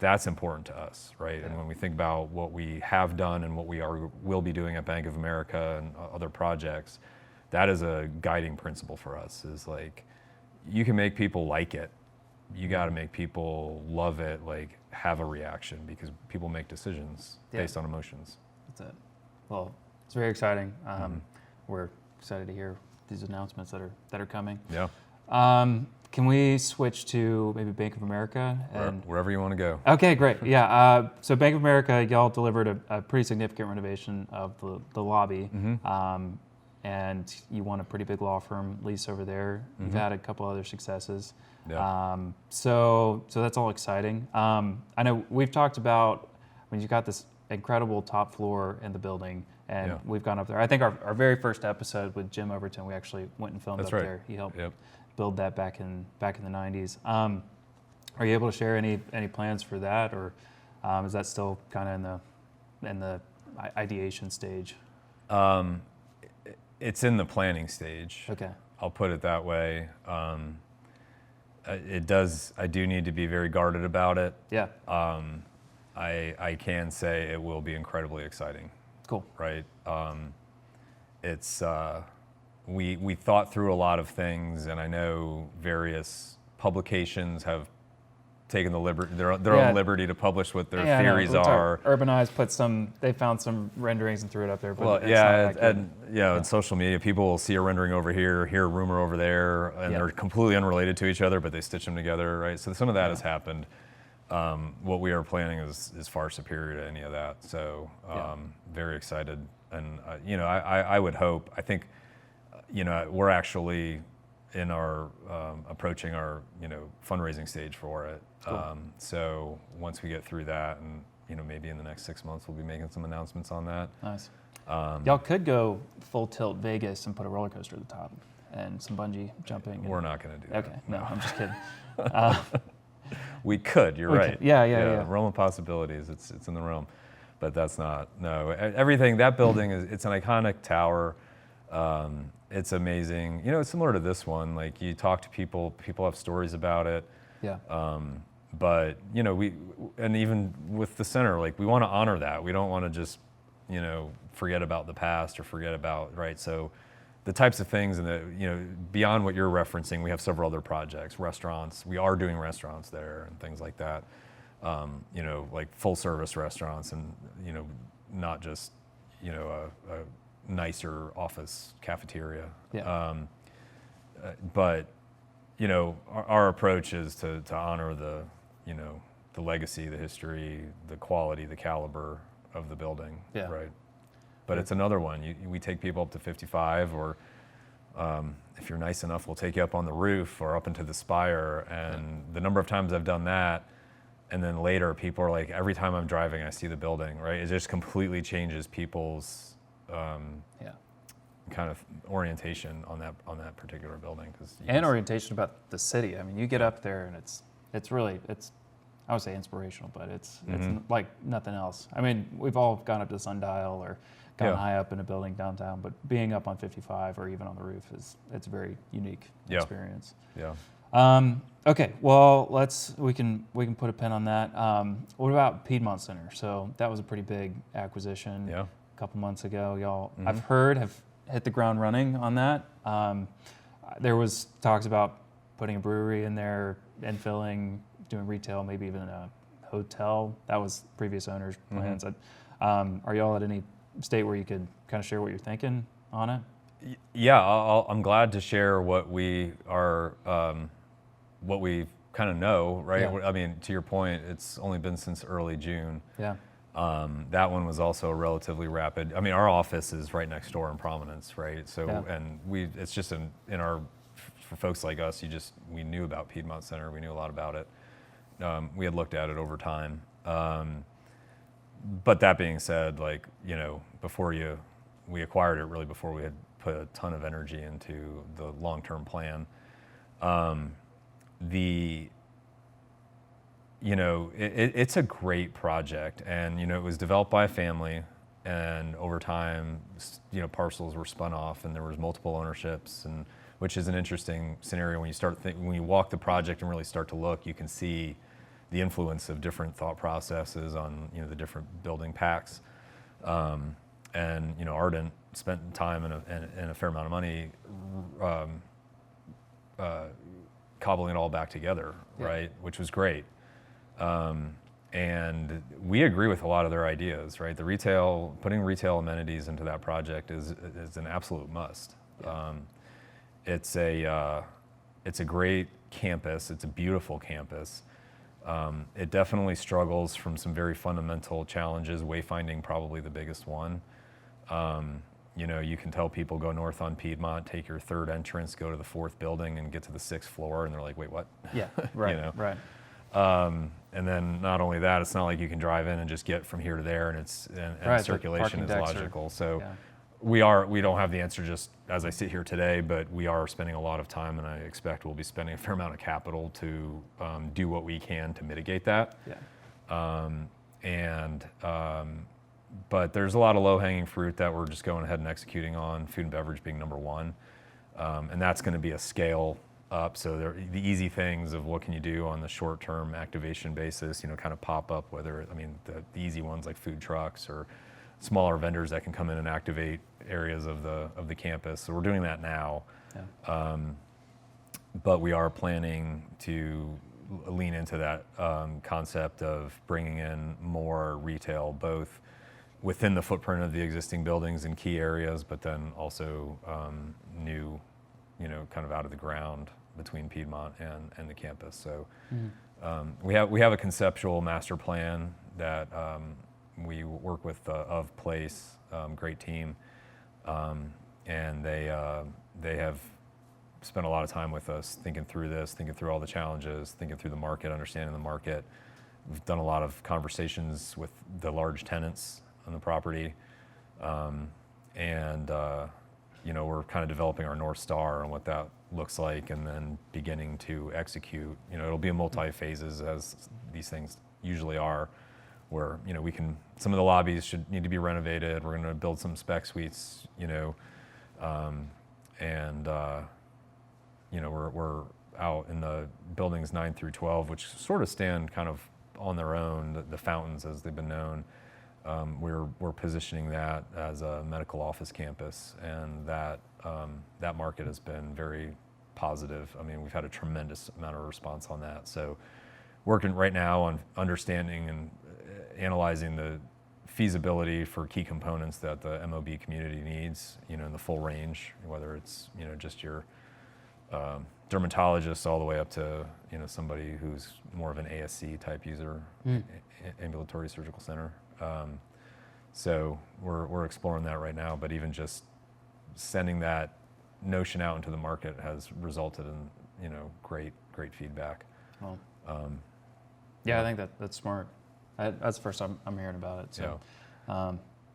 that's important to us, right? And when we think about what we have done and what we will be doing at Bank of America and other projects, that is a guiding principle for us. Is like, you can make people like it, you got to make people love it, like have a reaction, because people make decisions based on emotions. That's it. Well, it's very exciting. We're excited to hear these announcements that are coming. Yeah. Can we switch to maybe Bank of America? And wherever you want to go. Okay, great. Yeah. So Bank of America, y'all delivered a pretty significant renovation of the lobby. And you won a pretty big law firm lease over there. You've had a couple other successes. Yeah. So that's all exciting. I know we've talked about when you got this incredible top floor in the building, and we've gone up there. I think our very first episode with Jim Overton, we actually went and filmed there. He helped build that back in the 90s. Are you able to share any plans for that, or is that still kind of in the ideation stage? It's in the planning stage. Okay. I'll put it that way. I do need to be very guarded about it. Yeah. I can say it will be incredibly exciting. Cool. Right. We thought through a lot of things, and I know various publications have taken their own liberty to publish what their theories are. Urbanize they found some renderings and threw it up there. But in social media, people will see a rendering over here, hear a rumor over there, and they're completely unrelated to each other, but they stitch them together, right? So some of that has happened. What we are planning is far superior to any of that. So very excited, and I would hope. I think we're actually in our approaching our fundraising stage for it. Cool. So once we get through that, and maybe in the next 6 months, we'll be making some announcements on that. Nice. Y'all could go full tilt Vegas and put a roller coaster at the top and some bungee jumping. We're not going to do that. Okay, no, I'm just kidding. We could. You're right. Yeah. Realm of possibilities. It's in the realm, but that's not. No, everything. That building it's an iconic tower. It's amazing. It's similar to this one. Like, you talk to people have stories about it. Yeah. But and even with the center, like, we want to honor that. We don't want to just forget about the past or forget about, right? So the types of things, and beyond what you're referencing, we have several other projects, restaurants. We are doing restaurants there and things like that. Like full service restaurants, and not just a nicer office cafeteria. Yeah. but our approach is to honor the the legacy, the history, the quality, the caliber of the building, Yeah. right? But it's another one. We take people up to 55, or if you're nice enough, we'll take you up on the roof or up into the spire. And the number of times I've done that, and then later people are like, every time I'm driving, I see the building, right? It just completely changes people's kind of orientation on that particular building. And orientation about the city. I mean, you get up there and it's really, I would say inspirational, but it's like nothing else. I mean, we've all gone up to Sundial or gone high up in a building downtown, but being up on 55 or even on the roof it's a very unique experience. Yeah. Okay, well we can put a pin on that. What about Piedmont Center? So that was a pretty big acquisition a couple months ago. Y'all, I've heard, have hit the ground running on that. There was talks about putting a brewery in there, infilling, doing retail, maybe even a hotel. That was previous owners' plans. Are y'all at any state where you could kind of share what you're thinking on it? Yeah, I'm glad to share what we are, what we kind of know, right? Yeah. I mean, to your point, it's only been since early June. Yeah. That one was also relatively rapid. I mean, our office is right next door in Prominence, right? So, and it's just for folks like us, we knew about Piedmont Center. We knew a lot about it. We had looked at it over time. But that being said, we acquired it really before we had put a ton of energy into the long-term plan. It's a great project, and it was developed by a family, and over time, parcels were spun off, and there was multiple ownerships, and which is an interesting scenario when you walk the project and really start to look, you can see the influence of different thought processes on the different building packs. And Ardent spent time and a fair amount of money cobbling it all back together, right? Which was great. And we agree with a lot of their ideas, right? Putting retail amenities into that project is an absolute must. Yeah. It's a great campus. It's a beautiful campus. It definitely struggles from some very fundamental challenges, wayfinding probably the biggest one. You can tell people go north on Piedmont, take your third entrance, go to the fourth building and get to the sixth floor, and they're like, wait, what? Yeah, right, right. And then not only that, it's not like you can drive in and just get from here to there, and circulation is logical. So we don't have the answer just as I sit here today, but we are spending a lot of time, and I expect we'll be spending a fair amount of capital to do what we can to mitigate that. Yeah. But there's a lot of low-hanging fruit that we're just going ahead and executing on, food and beverage being number one. And that's going to be a scale up. So the easy things of what can you do on the short-term activation basis, kind of pop up, the easy ones like food trucks or smaller vendors that can come in and activate areas of the campus. So we're doing that now. Yeah. But we are planning to lean into that concept of bringing in more retail, both within the footprint of the existing buildings in key areas, but then also new, kind of out of the ground between Piedmont and the campus. So we have a conceptual master plan that we work with Of Place, great team, and they have spent a lot of time with us thinking through this, thinking through all the challenges, thinking through the market, understanding the market. We've done a lot of conversations with the large tenants on the property, and we're kind of developing our North Star on what that looks like, and then beginning to execute. It'll be a multi-phases, as these things usually are, where some of the lobbies should need to be renovated. We're going to build some spec suites, we're out in the buildings 9 through 12, which sort of stand kind of on their own, the fountains as they've been known. We're positioning that as a medical office campus, and that market has been very positive. I mean, we've had a tremendous amount of response on that. So working right now on understanding and analyzing the feasibility for key components that the MOB community needs, in the full range, whether it's, just your dermatologists all the way up to somebody who's more of an ASC type user, ambulatory surgical center. So we're exploring that right now. But even just sending that notion out into the market has resulted in great feedback. Well, I think that's smart. That's the first time I'm hearing about it. So. Yeah.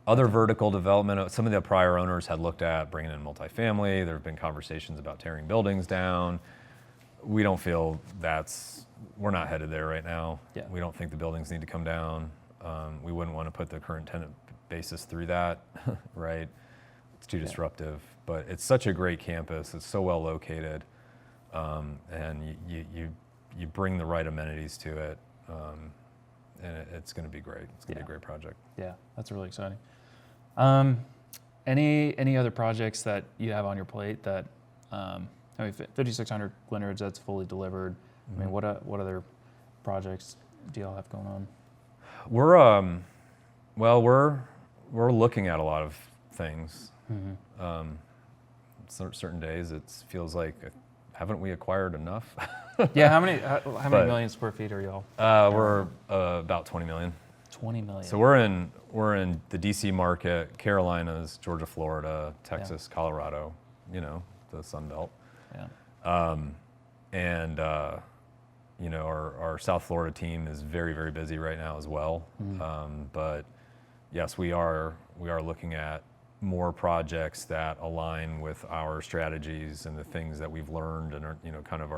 Other vertical development, some of the prior owners had looked at bringing in multifamily. There have been conversations about tearing buildings down. We don't feel we're not headed there right now. Yeah. We don't think the buildings need to come down. We wouldn't want to put the current tenant basis through that, right? It's too disruptive, but it's such a great campus. It's so well located, and you bring the right amenities to it, and it's going to be great. It's going to be a great project. Yeah, that's really exciting. Any other projects that you have on your plate that, 5600 Glenridge, that's fully delivered. I mean, what other projects do y'all have going on? We're looking at a lot of things. Certain days it feels like, haven't we acquired enough? Yeah, how many million square feet are y'all? We're about 20 million. 20 million. So we're in the DC market, Carolinas, Georgia, Florida, Texas, Colorado, the Sun Belt. Yeah. Our South Florida team is very, very busy right now as well. But yes, we are looking at more projects that align with our strategies and the things that we've learned and kind of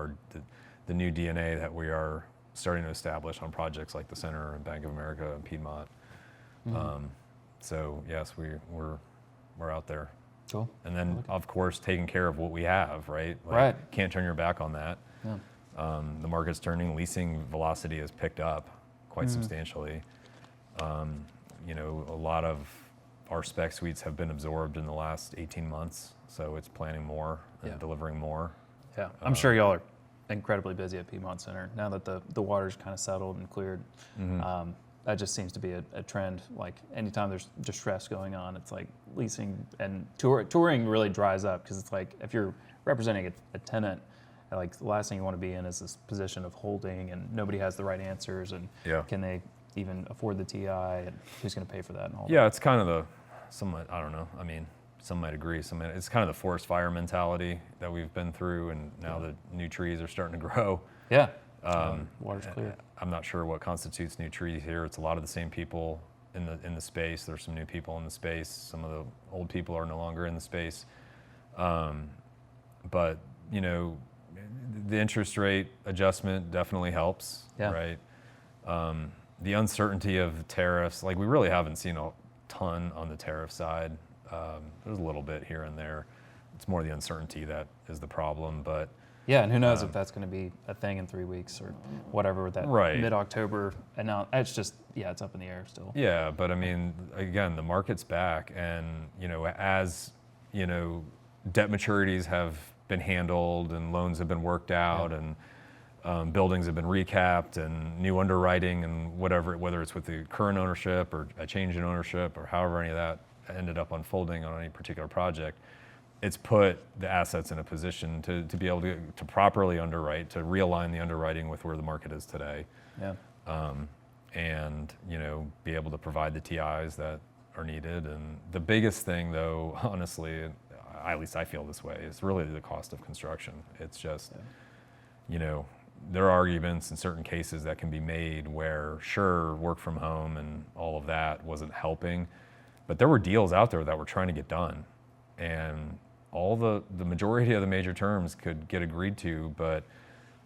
the new DNA that we are starting to establish on projects like the Center and Bank of America and Piedmont. So yes, we're out there. Cool. And then of course taking care of what we have, right? Right. Can't turn your back on that. Yeah. The market's turning. Leasing velocity has picked up quite substantially. A lot of our spec suites have been absorbed in the last 18 months, so it's planning more and delivering more. Yeah, I'm sure y'all are incredibly busy at Piedmont Center now that the water's kind of settled and cleared. That just seems to be a trend. Like anytime there's distress going on, it's like leasing and touring really dries up, because it's like if you're representing a tenant, like the last thing you want to be in is this position of holding, and nobody has the right answers, and can they even afford the TI, and who's going to pay for that and all that. Yeah, it's kind of I don't know. I mean, some might agree. It's kind of the forest fire mentality that we've been through, and now the new trees are starting to grow. Yeah. Water's clear. I'm not sure what constitutes new trees here. It's a lot of the same people in the space. There's some new people in the space. Some of the old people are no longer in the space. But the interest rate adjustment definitely helps, right? The uncertainty of the tariffs, like we really haven't seen a ton on the tariff side. There's a little bit here and there. It's more the uncertainty that is the problem, but yeah, and who knows if that's going to be a thing in 3 weeks or whatever with that mid-October. And now it's just, it's up in the air still. Yeah, but I mean, again, the market's back, and as debt maturities have been handled and loans have been worked out, and buildings have been recapped, and new underwriting and whether it's with the current ownership or a change in ownership or however any of that ended up unfolding on any particular project, it's put the assets in a position to be able to properly underwrite, to realign the underwriting with where the market is today. Yeah. And be able to provide the TIs that are needed. And the biggest thing, though, honestly, at least I feel this way, is really the cost of construction. It's just, there are arguments in certain cases that can be made where, sure, work from home and all of that wasn't helping, but there were deals out there that were trying to get done, and all the majority of the major terms could get agreed to, but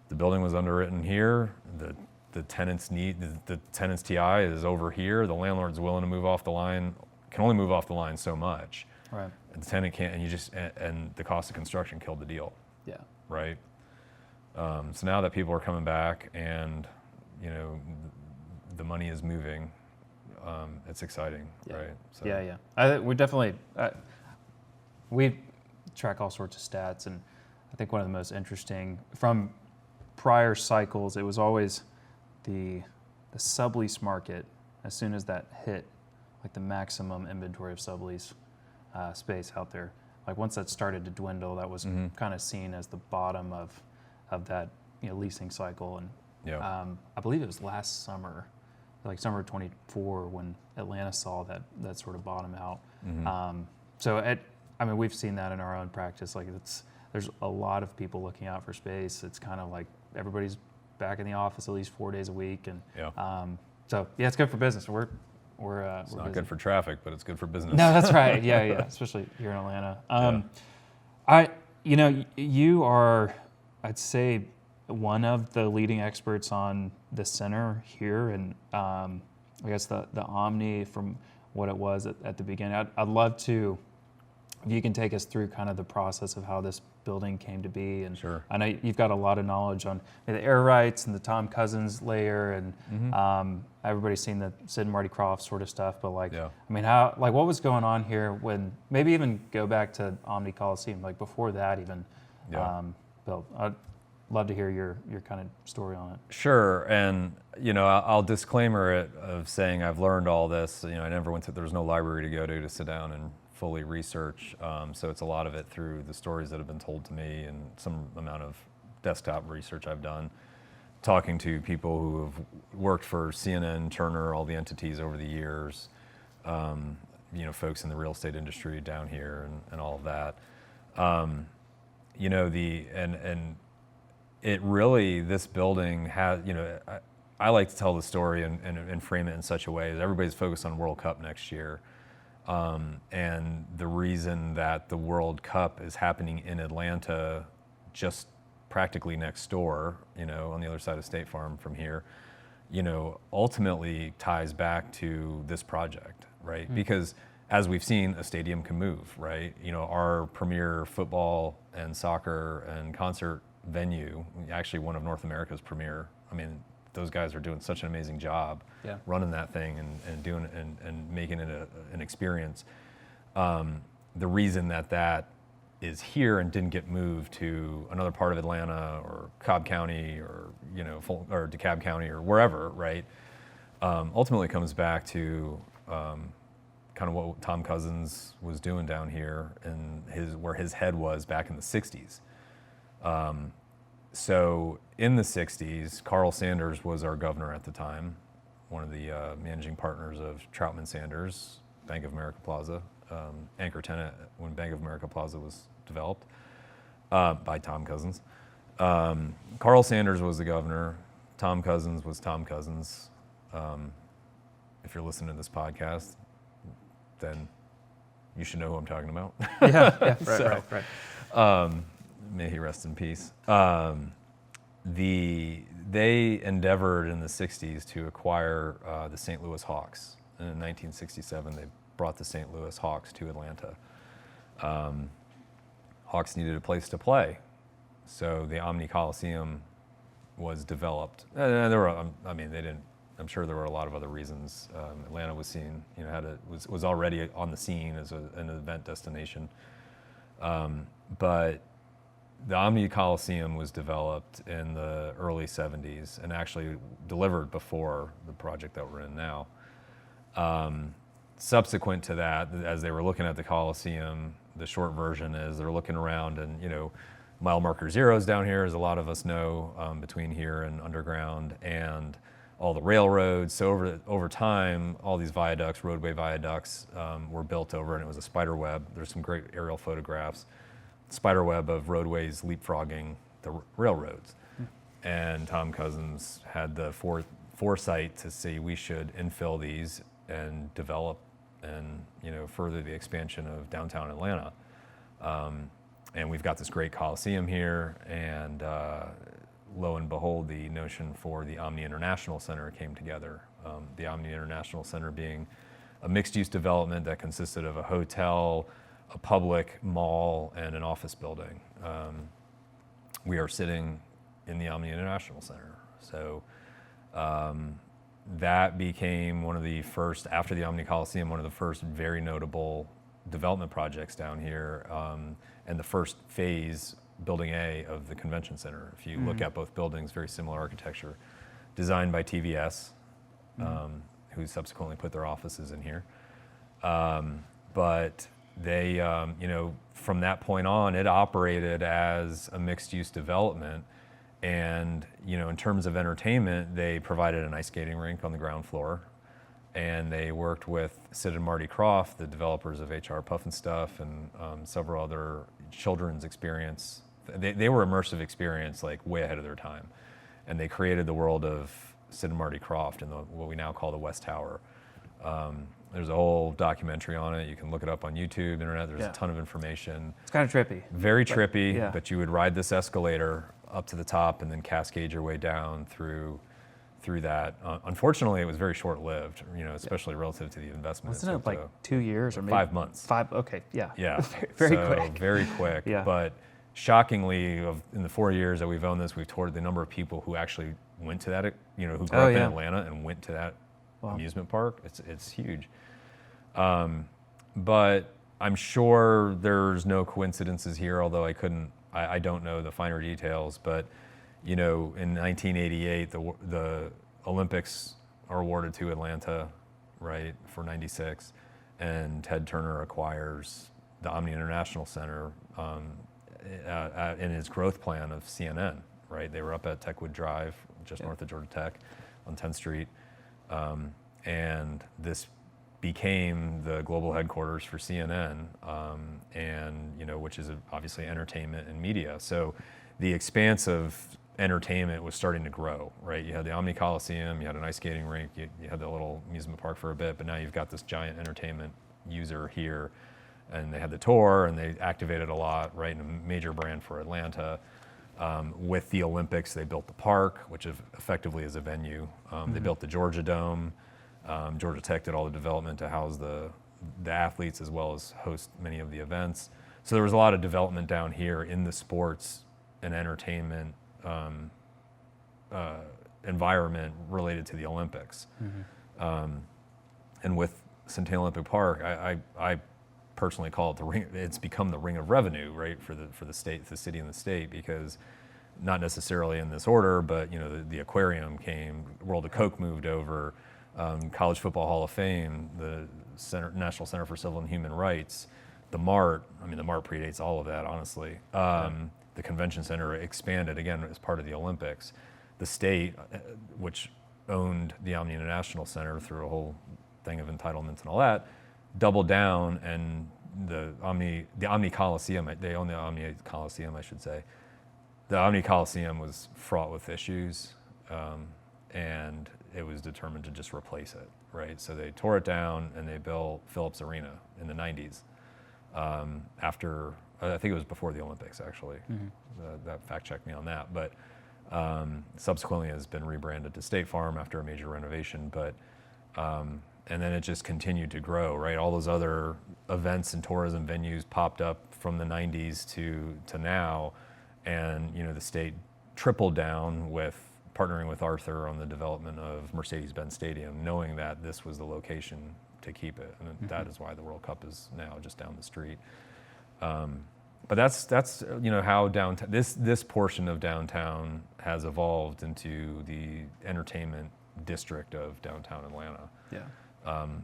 the building was underwritten here, the tenant's TI is over here, the landlord's willing to move off the line, can only move off the line so much. Right. And the tenant can't, and the cost of construction killed the deal. Yeah. Right. So now that people are coming back and the money is moving, it's exciting, right? So. Yeah. We definitely we track all sorts of stats, and I think one of the most interesting from prior cycles, it was always the sublease market. As soon as that hit, like the maximum inventory of sublease space out there, like once that started to dwindle, that was kind of seen as the bottom of that leasing cycle. And I believe it was last summer, like summer of 24, when Atlanta saw that sort of bottom out. We've seen that in our own practice. Like there's a lot of people looking out for space. It's kind of like everybody's back in the office at least 4 days a week, and it's good for business. We're it's not good for traffic, but it's good for business. No, that's right. Yeah, especially here in Atlanta. You are, I'd say, one of the leading experts on the center here, and I guess the Omni from what it was at the beginning. I'd love to, if you can take us through kind of the process of how this building came to be. And sure. I know you've got a lot of knowledge on the air rights and the Tom Cousins layer, and everybody's seen the Sid and Marty Krofft sort of stuff. But what was going on here when, maybe even go back to Omni Coliseum, like before that even built. I'd love to hear your kind of story on it. Sure, and I'll disclaimer it of saying I've learned all this. I never went to. There was no library to go to sit down and fully research. So it's a lot of it through the stories that have been told to me and some amount of desktop research I've done, talking to people who have worked for CNN, Turner, all the entities over the years, folks in the real estate industry down here and all of that. It really, this building has, I like to tell the story and frame it in such a way that everybody's focused on World Cup next year. And the reason that the World Cup is happening in Atlanta, just practically next door, on the other side of State Farm from here, ultimately ties back to this project, right? Because as we've seen, a stadium can move, right? Our premier football and soccer and concert venue, actually one of North America's premier. I mean, those guys are doing such an amazing job running that thing and doing and making it an experience. The reason that is here and didn't get moved to another part of Atlanta or Cobb County or or DeKalb County or wherever, right? Ultimately comes back to kind of what Tom Cousins was doing down here and where his head was back in the 60s. So in the 60s, Carl Sanders was our governor at the time, one of the managing partners of Troutman Sanders, Bank of America Plaza, anchor tenant when Bank of America Plaza was developed by Tom Cousins. Carl Sanders was the governor. Tom Cousins was Tom Cousins. If you're listening to this podcast, then you should know who I'm talking about. Right. May he rest in peace. They endeavored in the 60s to acquire the St. Louis Hawks. And in 1967, they brought the St. Louis Hawks to Atlanta. Hawks needed a place to play, so the Omni Coliseum was developed. I'm sure there were a lot of other reasons. Atlanta was seen, was already on the scene as an event destination. But the Omni Coliseum was developed in the early 70s and actually delivered before the project that we're in now. Subsequent to that, as they were looking at the Coliseum, the short version is they're looking around and, mile marker zeros down here, as a lot of us know, between here and underground, and all the railroads. So over time, all these viaducts, roadway viaducts, were built over, and it was a spider web. There's some great aerial photographs. Spider web of roadways leapfrogging the railroads. And Tom Cousins had the foresight to see we should infill these and develop and further the expansion of downtown Atlanta. And we've got this great Coliseum here, and lo and behold, the notion for the Omni International Center came together. The Omni International Center being a mixed-use development that consisted of a hotel, a public mall, and an office building. We are sitting in the Omni International Center. So that became one of the first, after the Omni Coliseum, one of the first very notable development projects down here, and the first phase, Building A of the Convention Center. If you look at both buildings, very similar architecture, designed by TVS, who subsequently put their offices in here. But they, from that point on, it operated as a mixed-use development. And, in terms of entertainment, they provided an ice skating rink on the ground floor. And they worked with Sid and Marty Croft, the developers of HR Puff and Stuff, and several other children's experience. They were immersive experience, like way ahead of their time. And they created the world of Sid and Marty Croft in what we now call the West Tower. There's a whole documentary on it. You can look it up on YouTube, internet. There's a ton of information. It's kind of trippy. Very trippy, but you would ride this escalator up to the top and then cascade your way down through that. Unfortunately, it was very short-lived, especially relative to the investment. Wasn't it like 2 years or maybe 5 months? Okay, yeah. Yeah. Very quick. Very quick. Yeah. But shockingly, in the 4 years that we've owned this, we've toured the number of people who actually went to that, who grew up in Atlanta and went to that amusement park. It's huge. But I'm sure there's no coincidences here, although I don't know the finer details. But, in 1988, the Olympics are awarded to Atlanta, right, for 96. And Ted Turner acquires the Omni International Center in his growth plan of CNN, right? They were up at Techwood Drive, just north of Georgia Tech on 10th Street. And this became the global headquarters for CNN, which is obviously entertainment and media. So the expanse of entertainment was starting to grow, right? You had the Omni Coliseum, you had an ice skating rink, you had the little amusement park for a bit, but now you've got this giant entertainment user here. And they had the tour, and they activated a lot, right? And a major brand for Atlanta. With the Olympics, they built the park, which effectively is a venue. They built the Georgia Dome. Georgia Tech did all the development to house the athletes as well as host many of the events. So there was a lot of development down here in the sports and entertainment environment related to the Olympics. And with Centennial Olympic Park, I personally call it the ring. It's become the ring of revenue, right, for the state, the city, and the state, because not necessarily in this order, but the aquarium came, World of Coke moved over, College Football Hall of Fame, the National Center for Civil and Human Rights, the Mart. I mean, the Mart predates all of that, honestly. The convention center expanded again as part of the Olympics. The state, which owned the Omni International Center through a whole thing of entitlements and all that, doubled down, and the Omni Coliseum, they own the Omni Coliseum, I should say. The Omni Coliseum was fraught with issues, and it was determined to just replace it, right? So they tore it down and they built Phillips Arena in the 90s. After, I think it was before the Olympics, actually. That fact checked me on that, but subsequently has been rebranded to State Farm after a major renovation, but and then it just continued to grow, right? All those other events and tourism venues popped up from the 90s to now, and the state tripled down with partnering with Arthur on the development of Mercedes-Benz Stadium, knowing that this was the location to keep it, and that is why the World Cup is now just down the street. But that's how downtown, this portion of downtown has evolved into the entertainment district of downtown Atlanta. Yeah.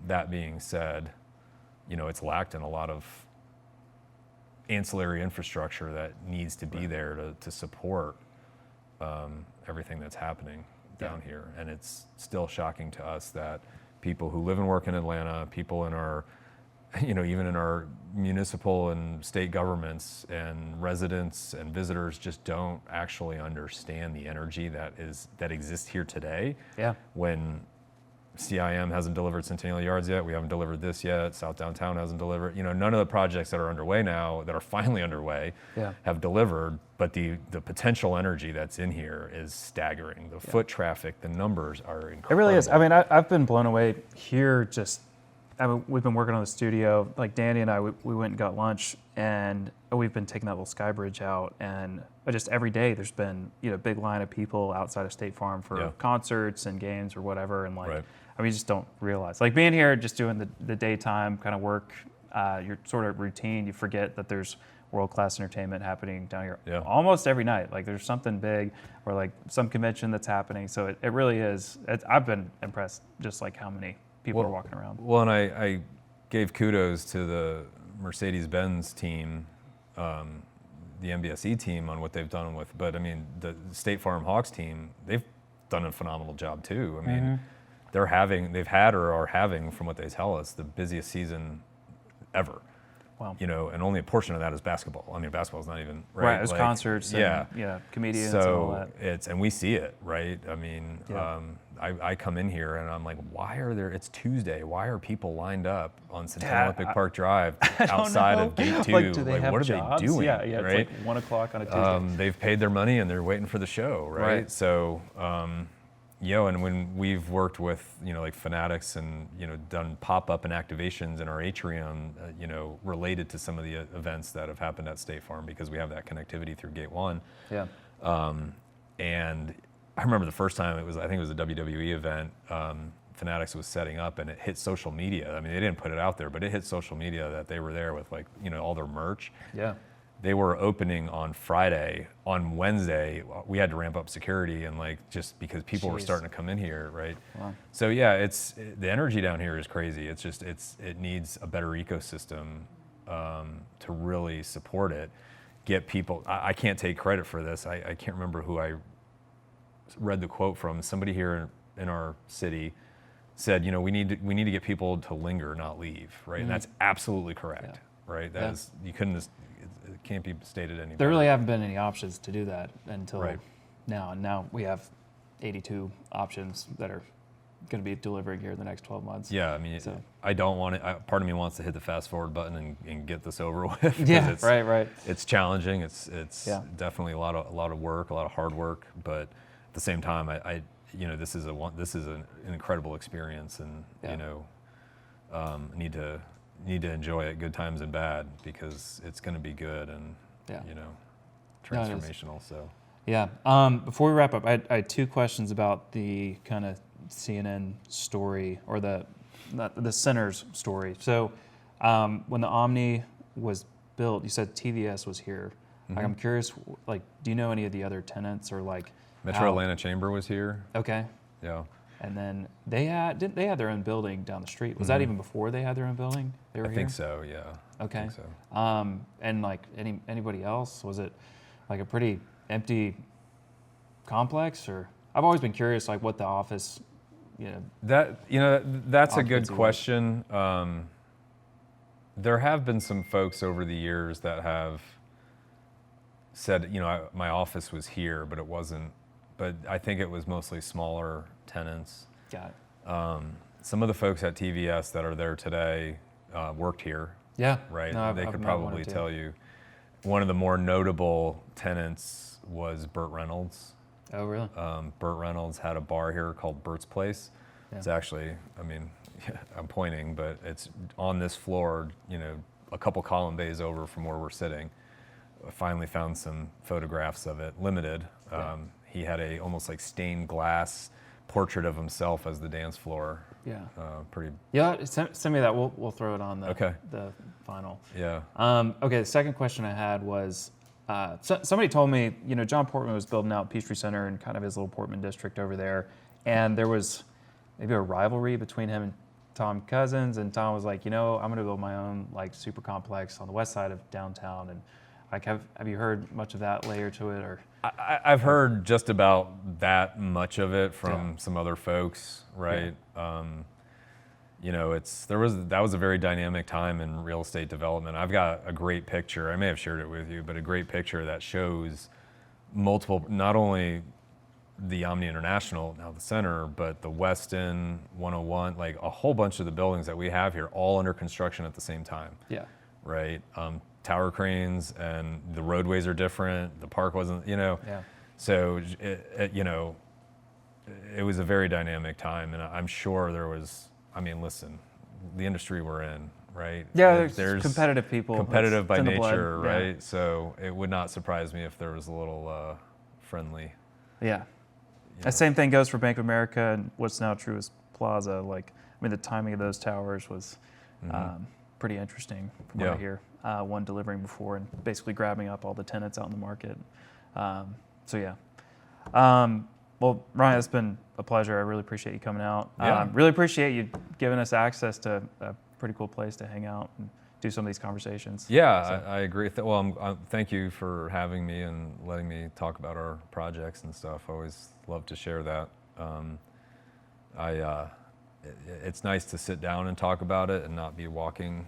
That being said, it's lacked in a lot of ancillary infrastructure that needs to be there to support everything that's happening down here. And it's still shocking to us that people who live and work in Atlanta, people in our, even in our municipal and state governments, and residents and visitors just don't actually understand the energy that exists here today. Yeah. When CIM hasn't delivered Centennial Yards yet, we haven't delivered this yet, South Downtown hasn't delivered, none of the projects that are underway now, that are finally underway, have delivered, but the potential energy that's in here is staggering. The foot traffic, the numbers are incredible. It really is. I mean, I've been blown away here. We've been working on the studio, like Danny and I, we went and got lunch, and we've been taking that little sky bridge out, and just every day there's been, a big line of people outside of State Farm for concerts and games or whatever, and you just don't realize. Like being here, just doing the daytime kind of work, your sort of routine, you forget that there's world-class entertainment happening down here almost every night. Like there's something big or like some convention that's happening. So it really is. I've been impressed just like how many people are walking around. Well, and I gave kudos to Mercedes-Benz team, the MBSE team on what they've done with, but I mean, the State Farm Hawks team, they've done a phenomenal job too. I mean, they've had or are having, from what they tell us, the busiest season ever. Wow. You know, and only a portion of that is basketball. I mean, basketball's not even right. There's concerts, and, comedians, so and all that. and we see it, right? I mean, I come in here and I'm like, why are there? It's Tuesday. Why are people lined up on Centennial Olympic Park Drive outside of Gate 2? Like, do they have what are jobs? they doing? Yeah, right? It's like 1 o'clock on a Tuesday. They've paid their money and they're waiting for the show, right? So. And when we've worked with, like Fanatics and, done pop-up and activations in our atrium, related to some of the events that have happened at State Farm, because we have that connectivity through Gate 1. Yeah. And I remember the first time I think it was a WWE event, Fanatics was setting up and it hit social media. I mean, they didn't put it out there, but it hit social media that they were there with all their merch. Yeah. They were opening on Friday. On Wednesday, we had to ramp up security and just because people were starting to come in here, right? Wow. So yeah, the energy down here is crazy. It's just it needs a better ecosystem to really support it. Get people. I can't take credit for this. I can't remember who I read the quote from. Somebody here in our city said, we need to get people to linger, not leave, right? And that's absolutely correct, right? That is, you couldn't. It can't be stated any better. There really haven't been any options to do that until Right. now. And now we have 82 options that are going to be delivering here in the next 12 months. Yeah, I mean, So. I don't want it. Part of me wants to hit the fast forward button and get this over with. Yeah, right. It's challenging. It's Yeah. definitely a lot of work, a lot of hard work. But at the same time, this is an incredible experience, and need to enjoy it, good times and bad, because it's going to be good and transformational. So yeah. Before we wrap up, I had 2 questions about the kind of CNN story, or the center's story. So when the Omni was built, you said TVS was here. Like, I'm curious, do you know any of the other tenants, or Metro Atlanta Chamber was here. Okay. Yeah. And then they had their own building down the street. Was that even before they had their own building? They were I here? think so. Yeah. Okay. I think so. And anybody else? Was it like a pretty empty complex? Or I've always been curious, what the office, That's a good occupancy question. There have been some folks over the years that have said, my office was here, but it wasn't. But I think it was mostly smaller tenants. Got it. Some of the folks at TVS that are there today worked here. Yeah. Right? No, They I've could met one or probably two. tell you. One of the more notable tenants was Burt Reynolds. Oh, really? Burt Reynolds had a bar here called Burt's Place. Yeah. It's actually, I'm pointing, but it's on this floor, a couple column bays over from where we're sitting. I finally found some photographs of it, limited. He had a almost like stained glass portrait of himself as the dance floor. Yeah. Pretty. Yeah, send me that. We'll throw it on the final. Yeah. Okay, the second question I had was, somebody told me, John Portman was building out Peachtree Center and kind of his little Portman district over there, and there was maybe a rivalry between him and Tom Cousins, and Tom was like, I'm going to build my own super complex on the west side of downtown, and have you heard much of that layer to it, or? I've heard just about that much of it from some other folks, right? Yeah. That was a very dynamic time in real estate development. I've got a great picture. I may have shared it with you, but a great picture that shows multiple, not only the Omni International, now the center, but the Westin, 101, a whole bunch of the buildings that we have here, all under construction at the same time. Yeah. Right. Tower cranes, and the roadways are different. The park wasn't, Yeah. So it was a very dynamic time, and I'm sure there was. Listen, the industry we're in, right? Yeah, there's competitive people. Competitive by in the blood. nature, Yeah. right? So it would not surprise me if there was a little friendly. Yeah. The same thing goes for Bank of America and what's now true is Plaza. The timing of those towers was pretty interesting from what I hear. One delivering before and basically grabbing up all the tenants out in the market. Well, Ryan, it's been a pleasure. I really appreciate you coming out. Yeah. Really appreciate you giving us access to a pretty cool place to hang out and do some of these conversations. Yeah, So. I agree. Well, thank you for having me and letting me talk about our projects and stuff. I always love to share that. It's nice to sit down and talk about it and not be walking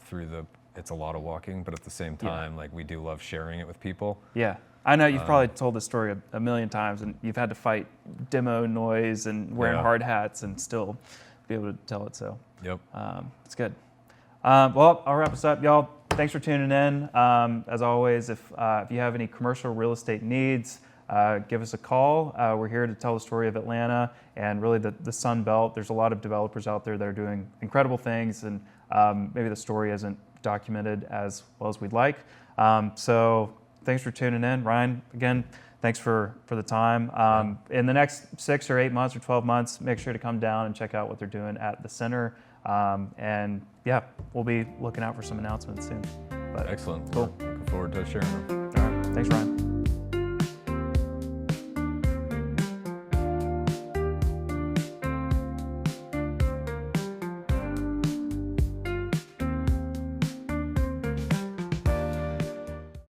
through it's a lot of walking, but at the same time, like we do love sharing it with people. Yeah. I know you've probably told this story a million times, and you've had to fight demo noise and wearing hard hats and still be able to tell it. So Yep. It's good. Well, I'll wrap this up. Y'all, thanks for tuning in. As always, if you have any commercial real estate needs, give us a call. We're here to tell the story of Atlanta and really the Sun Belt. There's a lot of developers out there that are doing incredible things, and maybe the story isn't documented as well as we'd like. So thanks for tuning in. Ryan, again, thanks for the time. In the next 6 or 8 months or 12 months, make sure to come down and check out what they're doing at the center. And yeah, we'll be looking out for some announcements soon. But Excellent. Cool. Looking forward to sharing them. All right. Thanks, Ryan.